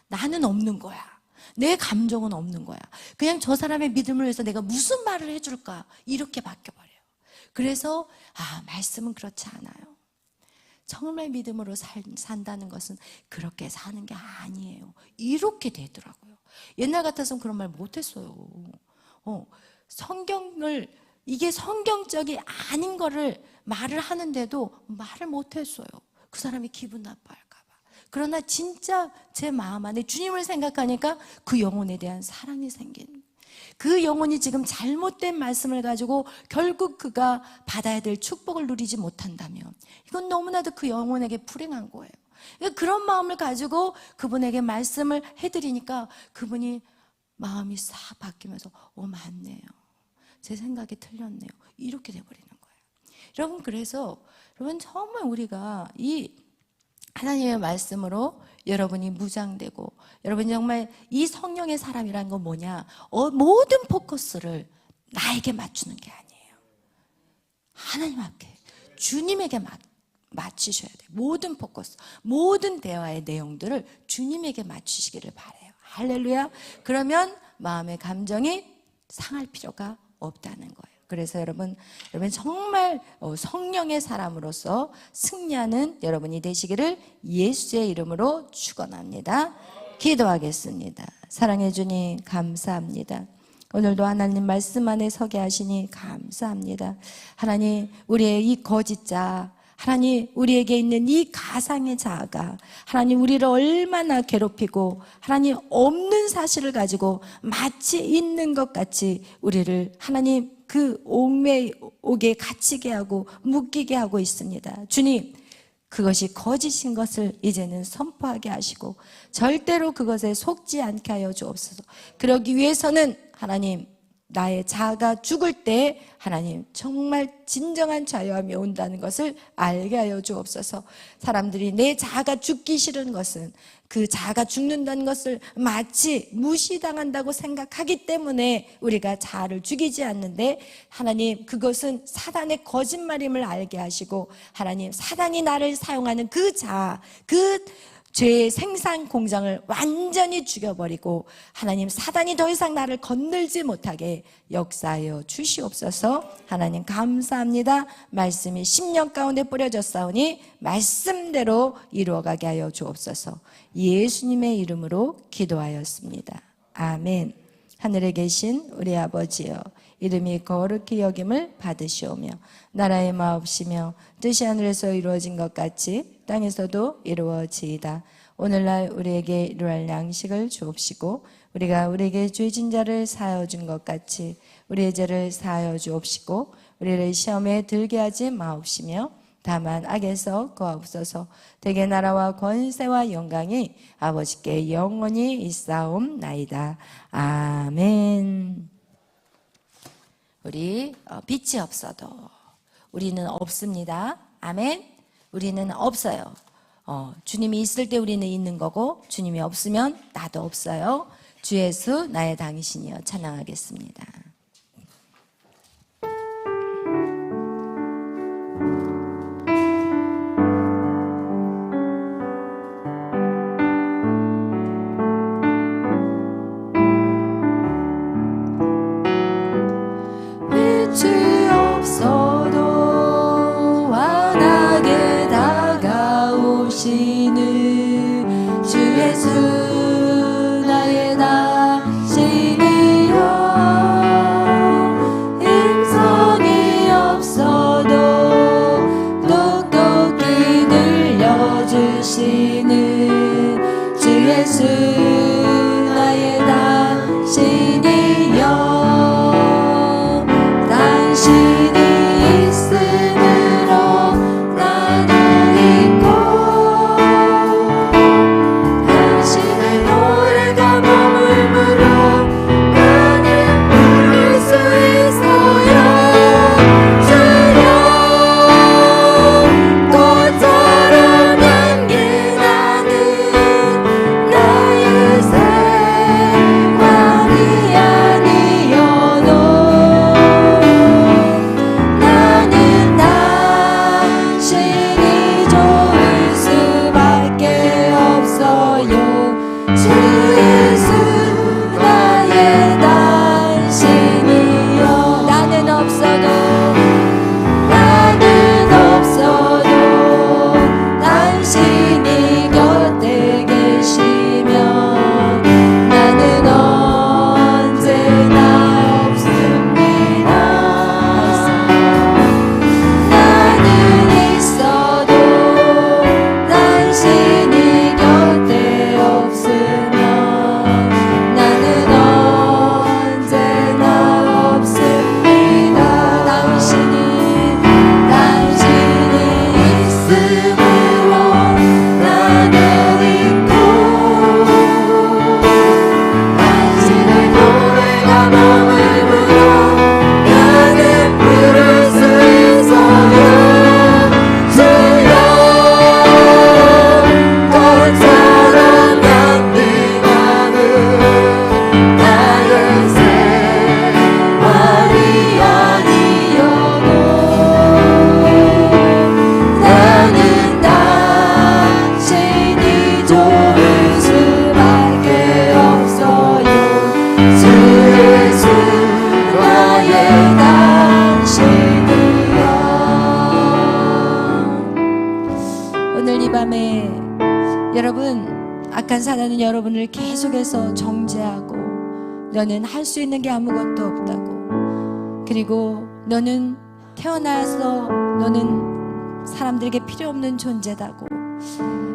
나는 없는 거야. 내 감정은 없는 거야. 그냥 저 사람의 믿음을 위해서 내가 무슨 말을 해줄까? 이렇게 바뀌어버려요. 그래서 말씀은 그렇지 않아요. 정말 믿음으로 산다는 것은 그렇게 사는 게 아니에요. 이렇게 되더라고요. 옛날 같아서는 그런 말 못했어요. 이게 성경적이 아닌 거를 말을 하는데도 말을 못했어요. 그 사람이 기분 나빠할까 봐. 그러나 진짜 제 마음 안에 주님을 생각하니까 그 영혼에 대한 사랑이 생기는, 그 영혼이 지금 잘못된 말씀을 가지고 결국 그가 받아야 될 축복을 누리지 못한다면 이건 너무나도 그 영혼에게 불행한 거예요. 그러니까 그런 마음을 가지고 그분에게 말씀을 해드리니까 그분이 마음이 싹 바뀌면서 맞네요. 제 생각이 틀렸네요. 이렇게 돼버리는 거예요. 여러분, 그래서 여러분 정말 우리가 이 하나님의 말씀으로 여러분이 무장되고 여러분이 정말 이 성령의 사람이라는 건 뭐냐? 모든 포커스를 나에게 맞추는 게 아니에요. 하나님 앞에 주님에게 맞추셔야 돼요. 모든 포커스, 모든 대화의 내용들을 주님에게 맞추시기를 바라요. 할렐루야. 그러면 마음의 감정이 상할 필요가 없다는 거예요. 그래서 여러분 정말 성령의 사람으로서 승리하는 여러분이 되시기를 예수의 이름으로 축원합니다. 기도하겠습니다. 사랑해 주님 감사합니다. 오늘도 하나님 말씀 안에 서게 하시니 감사합니다. 하나님, 우리의 이 거짓자, 하나님, 우리에게 있는 이 가상의 자아가 하나님 우리를 얼마나 괴롭히고 하나님 없는 사실을 가지고 마치 있는 것 같이 우리를 하나님 그 옥에 갇히게 하고 묶이게 하고 있습니다. 주님, 그것이 거짓인 것을 이제는 선포하게 하시고 절대로 그것에 속지 않게 하여 주옵소서. 그러기 위해서는 하나님, 나의 자아가 죽을 때 하나님 정말 진정한 자유함이 온다는 것을 알게 하여 주옵소서. 사람들이 내 자아가 죽기 싫은 것은 그 자아가 죽는다는 것을 마치 무시당한다고 생각하기 때문에 우리가 자아를 죽이지 않는데, 하나님 그것은 사단의 거짓말임을 알게 하시고 하나님 사단이 나를 사용하는 그 자아, 그 죄의 생산 공장을 완전히 죽여버리고 하나님 사단이 더 이상 나를 건들지 못하게 역사하여 주시옵소서. 하나님 감사합니다. 말씀이 심령 가운데 뿌려졌사오니 말씀대로 이루어가게 하여 주옵소서. 예수님의 이름으로 기도하였습니다. 아멘. 하늘에 계신 우리 아버지여, 이름이 거룩히 여김을 받으시오며 나라의 마옵시며 뜻이 하늘에서 이루어진 것 같이 땅에서도 이루어지이다. 오늘날 우리에게 일용할 양식을 주옵시고 우리가 우리에게 죄진 자를 사하여 준 것 같이 우리의 죄를 사하여 주옵시고 우리를 시험에 들게 하지 마옵시며 다만 악에서 구하옵소서. 대개 나라와 권세와 영광이 아버지께 영원히 있사옵나이다. 아멘. 우리 빛이 없어도 우리는 없습니다. 아멘. 우리는 없어요. 주님이 있을 때 우리는 있는 거고 주님이 없으면 나도 없어요. 주 예수 나의 당신이여 찬양하겠습니다. 빛이 없어도 환하게 다가오시는 주 예수 나의 당신이여 힘성이 없어도 똑똑히 늘려주시는 주 예수 나의 당신이여 당신이 있음으로 나는 있고 당신의 노래가 머물므로 나는 부를 수 있어요. 주여 꽃처럼 향기 나는 나의 생활이 아니어도 나는 당신이 좋을 수밖에 없어요. 주 예수 나의 당신이여 나는 없어도 당신이 곁에 계시면 나는 언제나 없습니다. 나는 있어도 당신이 곁에 없으면 나는 언제나 없습니다. 당신이 있음으로 나는 있고 당신의 노래가 머물므로 나는 부를 수 있어요. 주여 꽃처럼 향기 나는 나의 생활이 아니어도 나는 당신이 좋을 수밖에 없어요. 주 예수 나의 당신이여 오늘 이 밤에 여러분 악한 사단은 여러분을 계속해서 정죄하고 너는 할 수 있는 게 아무것도 없다고 그리고 너는 태어나서 너는 사람들에게 필요 없는 존재다고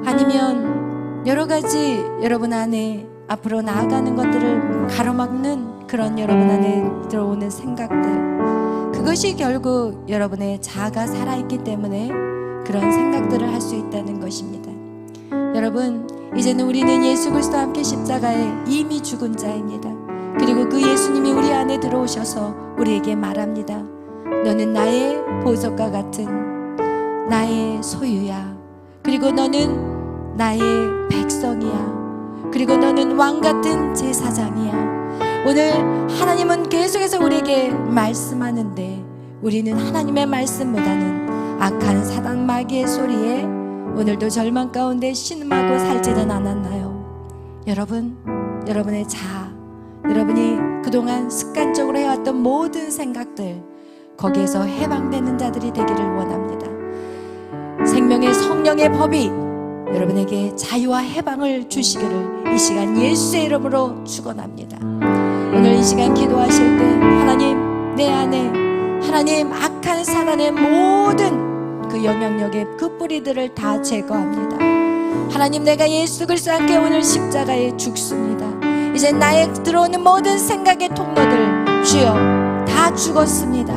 아니면 여러 가지 여러분 안에 앞으로 나아가는 것들을 가로막는 그런 여러분 안에 들어오는 생각들 그것이 결국 여러분의 자아가 살아있기 때문에 그런 생각들을 할 수 있다는 것입니다. 여러분 이제는 우리는 예수 그리스도와 함께 십자가에 이미 죽은 자입니다. 그리고 그 예수님이 우리 안에 들어오셔서 우리에게 말합니다. 너는 나의 보석과 같은 나의 소유야. 그리고 너는 나의 백성이야. 그리고 너는 왕같은 제사장이야. 오늘 하나님은 계속해서 우리에게 말씀하는데 우리는 하나님의 말씀보다는 악한 사단 마귀의 소리에 오늘도 절망 가운데 신음하고 살지는 않았나요? 여러분, 여러분의 자아, 여러분이 그동안 습관적으로 해왔던 모든 생각들 거기에서 해방되는 자들이 되기를 원합니다. 생명의 성령의 법이 여러분에게 자유와 해방을 주시기를 이 시간 예수의 이름으로 축원합니다. 오늘 이 시간 기도하실 때 하나님 내 안에 하나님 악한 사단의 모든 그 영향력의 그 뿌리들을 다 제거합니다. 하나님, 내가 예수 그리스도와 함께 오늘 십자가에 죽습니다. 이제 나의 들어오는 모든 생각의 통로들 주여 다 죽었습니다.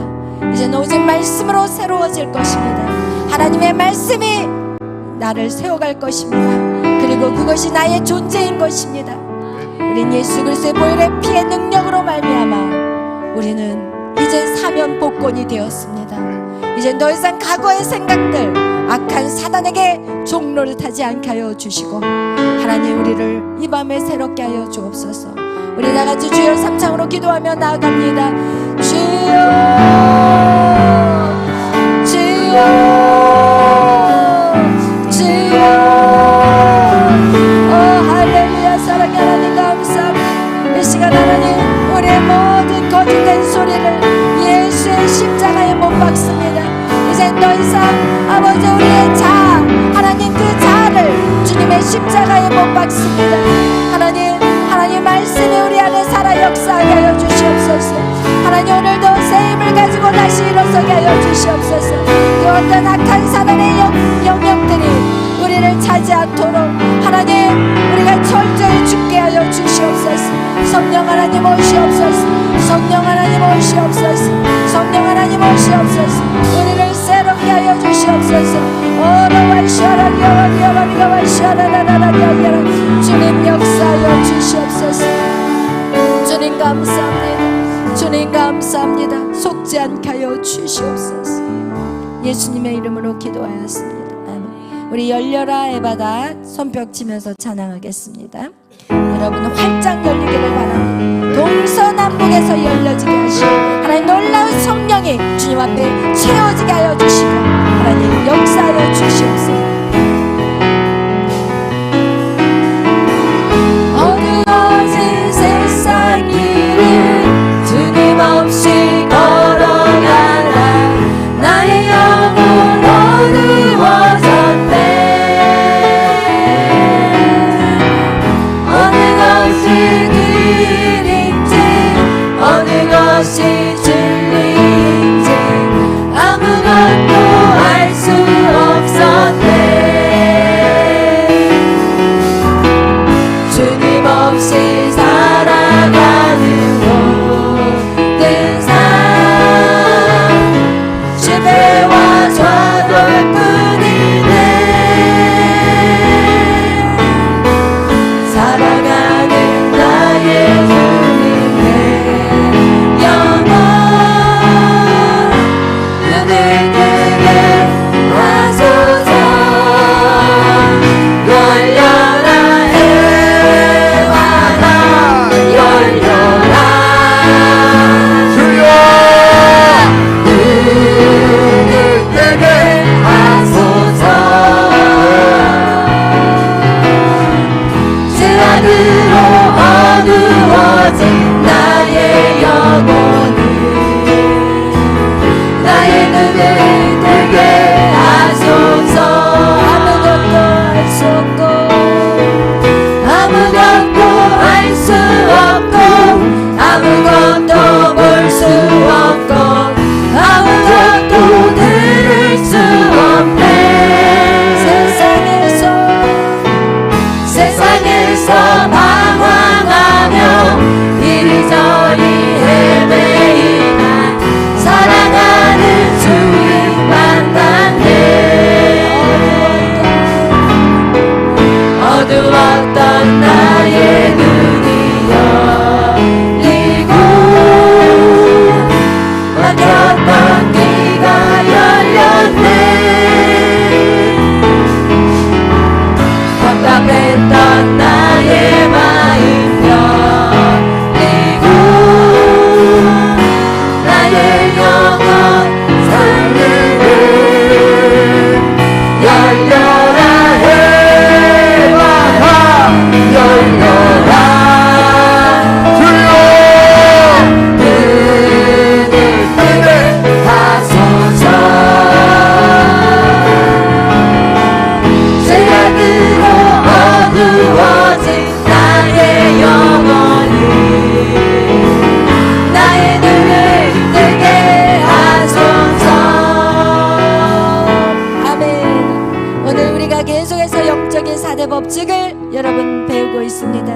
이제는 오직 말씀으로 새로워질 것입니다. 하나님의 말씀이 나를 세워갈 것입니다. 그리고 그것이 나의 존재인 것입니다. 우린 예수 그리스도의 보혈의 피의 능력으로 말미암아 우리는 이제 사면 복권이 되었습니다. 이제 더 이상 과거의 생각들, 악한 사단에게 종로를 타지 않게 하여 주시고, 하나님 우리를 이 밤에 새롭게 하여 주옵소서. 우리 다같이 주여 삼창으로 기도하며 나아갑니다. 주여, 주여, 주여. 할렐루야. 사랑의 하나님 감사합니다. 이 시간 하나님, 우리의 모든 거짓된 소리를 예수의 십자가에 못 박습니다. 이제 더 이상 아버지 우리의 자아, 하나님 그 자아를 주님의 십자가에 못 박습니다. 하나님 말씀이 우리 안에 살아 역사하게 하여 주시옵소서. 하나님 오늘도 새 힘을 가지고 다시 일어서게 하여 주시옵소서. 그 어떤 악한 사단의 영역들이 우리를 차지 않도록 하나님 우리가 철저히 죽게 하여 주시옵소서. 성령 하나님 오시옵소서. 성령 하나님 오시옵소서. 성령 하나님 오시옵소서. 우리를 새롭게 하여 주시옵소서. 주님 역사하여 주시옵소서. 주님 감사합니다. 주님 감사합니다. 속지 않게 하여 주시옵소서. 예수님의 이름으로 기도하였습니다. 아멘. 우리 열려라 에바다 손뼉 치면서 찬양하겠습니다. 여러분 활짝 열리기를 바랍니다. 동서남북에서 열려지게 하시고 하나님 놀라운 성령이 주님 앞에 채워지게 하여 주시고 하나님 역사하여 주시옵소서. 어느 거진 세상 길을 주님 없이 걸어가라. 나의 영혼 어두워졌네. 어느 것이 길인지 어느 것이 진리인지 아무것도 알 수 법칙을 여러분 배우고 있습니다.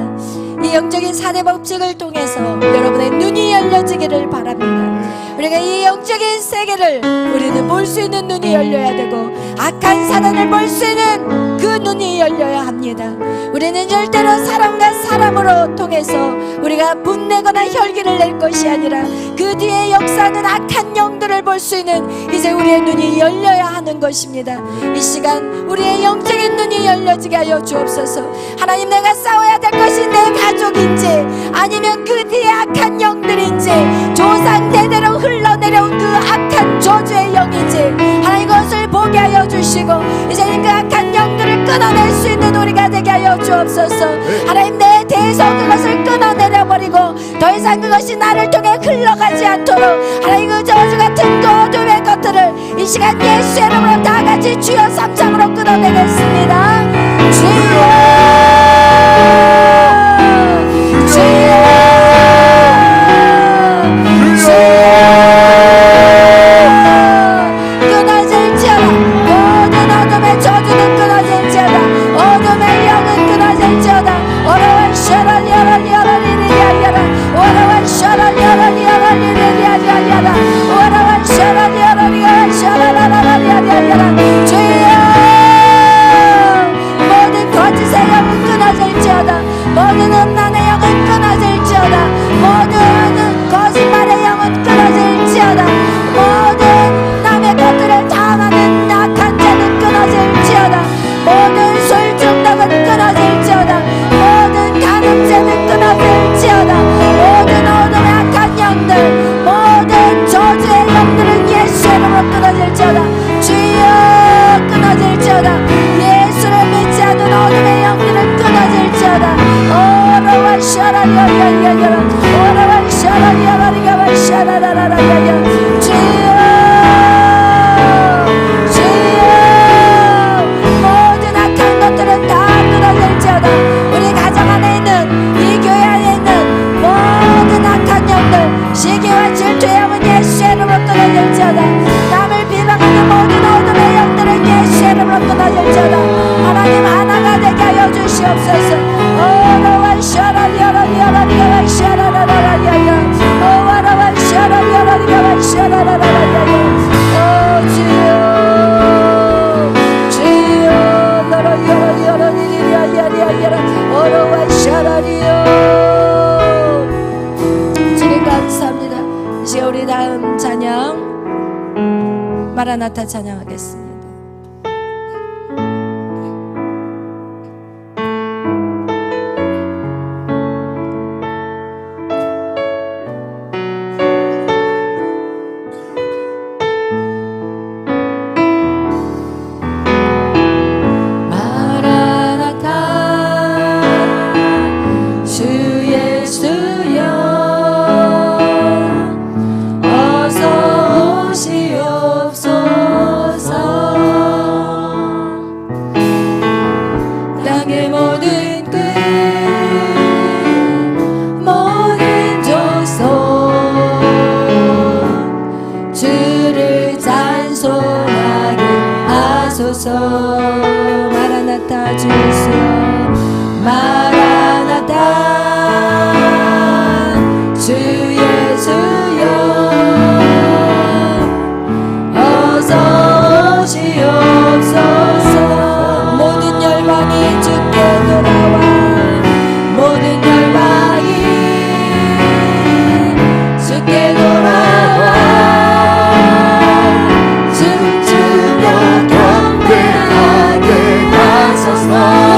이 영적인 4대 법칙을 통해서 여러분의 눈이 열려지기를 바랍니다. 우리가 이 영적인 세계를 우리는 볼 수 있는 눈이 열려야 되고, 악한 사단을 볼 수 있는 그 눈이 열려야 합니다. 우리는 절대로 사람과 사람으로 통해서 우리가 분내거나 혈기를 낼 것이 아니라 그 뒤에 역사하는 악한 영들을 볼 수 있는 이제 우리의 눈이 열려야 하는 것입니다. 이 시간 우리의 영적인 눈이 열려지게 하여 주옵소서. 하나님, 내가 싸워야 될 것이 내 가족인지 아니면 그 뒤에 악한 영들인지, 조상 대대로 흘러내려온 그 악한 저주의 영인지, 하나님 그것을 보게 하여 주시고 이제는 그 악한 영들을 끊어낼 수 있는 우리가 되게 하여 주옵소서. 하나님, 내 대에서 그것을 끊어내려버리고 더 이상 그것이 나를 통해 흘러가지 않도록 하나님 그 저주 같은 그 어둠의 것들을 이 시간 예수의 이름으로 다 같이 주여 3장으로 끊어내겠습니다. 주여, 주여, 끊어질지어다. 모든 어둠의 저주는 끊어질지어다. 어둠의 영은 끊어질지어다. 오라와 셔라 여라 여라 리리야야라. 오라와 셔라 여라 여라 리리야야야라. 오라와 셔라 여라 여라 셔라 라라라야야라. 주여, 모든 거짓의 영은 끊어질지어다. 모든 음란의 영은 끊어질지어다. 모든 거짓말의 영은 끊어질지어다. 모든 남의 것들을 탐하는 악한 자는 끊어질지어다. 모든 술 중독은 끊어질지어다. 모든 간음죄는 끊어질지어다. 모든 어둠의 악한 영들, 모든 저주의 영들은 예수의 이름으로 끊어질지어다. 주여, 끊어질지어다. 예수를 믿지 않는 어둠의 영들은 끊어질지어다. 오라와 샤라야야야야라. 오라와 샤라야라리가와 샤라라라야야. 주여, 주여, 모든 악한 것들은 다 끊어질지어다. 우리 가정 안에 있는, 이 교회 안에 있는 모든 악한 영들, 시기와 질투의 영은 예수의 이름으로 끊어질지어다. 남을 비방하는 모든 어둠의 영들은 예수의 이름으로 끊어질지어다. 하나님, 하나가 되게 하여 주시옵소서. 오라와 샤라야라리야라리가와 샤라라라야야. 오라와 샤라야라리가와 샤라라라야야. 오 주여, 주여, 나라야라리야라리야야야야. 오라와 샤라리요. 주님 감사합니다. 이제 우리 다음 찬양 마라나타 찬양하겠습니다. 마라나타 주여, 마라나타 주 예수여, 어서 오시옵소서. 모든 열방이 주께 돌아와, 모든 열방이 주께 돌아와, 춤추며 경배하게 하소서.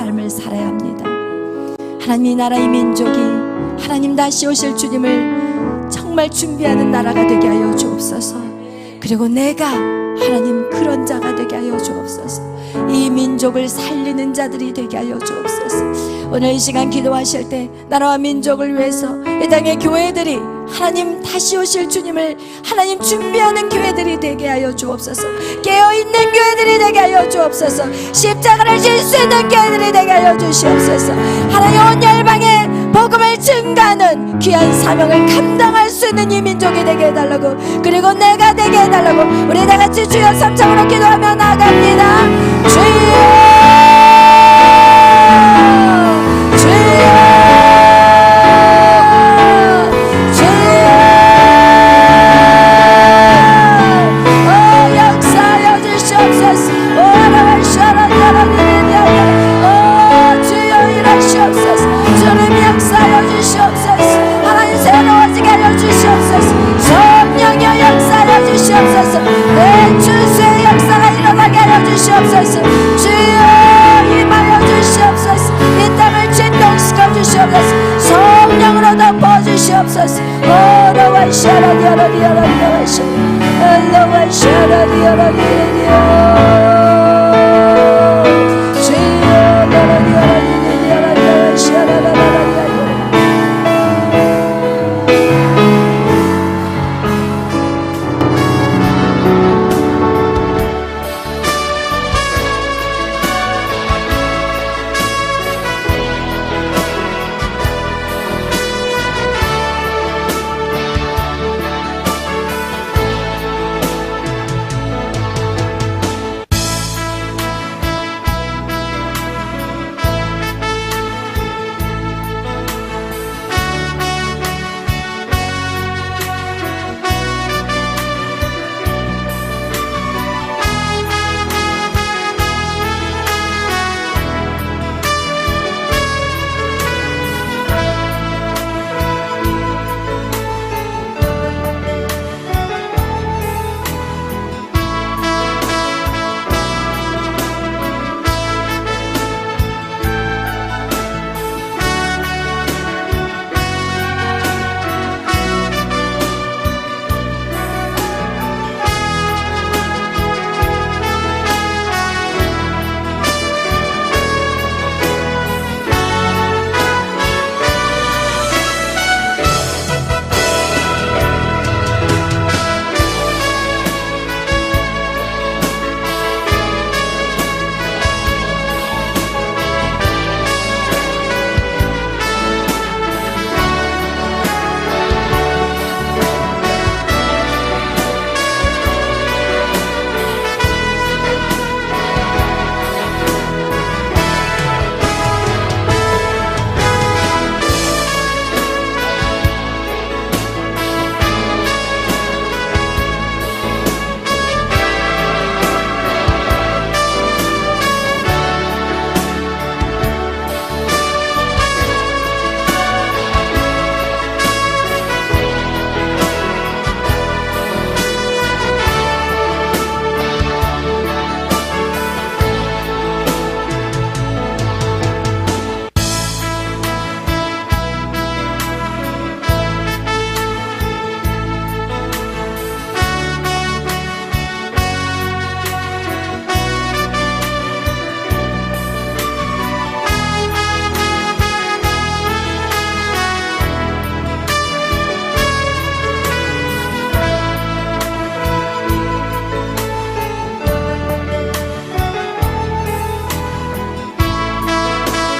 삶을 살아야 합니다. 하나님, 이 나라, 이 민족이 하나님 다시 오실 주님을 정말 준비하는 나라가 되게 하여 주옵소서. 그리고 내가 하나님 그런 자가 되게 하여 주옵소서. 이 민족을 살리는 자들이 되게 하여 주옵소서. 오늘 이 시간 기도하실 때 나라와 민족을 위해서 이 땅의 교회들이 하나님 다시 오실 주님을 하나님 준비하는 교회들이 되게 하여 주옵소서. 깨어있는 교회들이 되게 하여 주옵소서. 십자가를 질 수 있는 교회들이 되게 하여 주시옵소서. 하나님 온 열방에 복음을 증가하는 귀한 사명을 감당할 수 있는 이 민족이 되게 해달라고, 그리고 내가 되게 해달라고 우리 다같이 주여 삼창으로 기도하며 나갑니다. 주여 내 주수의 역사가 일어나게 하여 주시옵소서. 주여 임하여 주시옵소서. 이 땅을 진동시켜 주시옵소서. 성령으로 덮어 주시옵소서. 오라와 샤라디아라디아라디아와 샤라디아라디아라디아라디아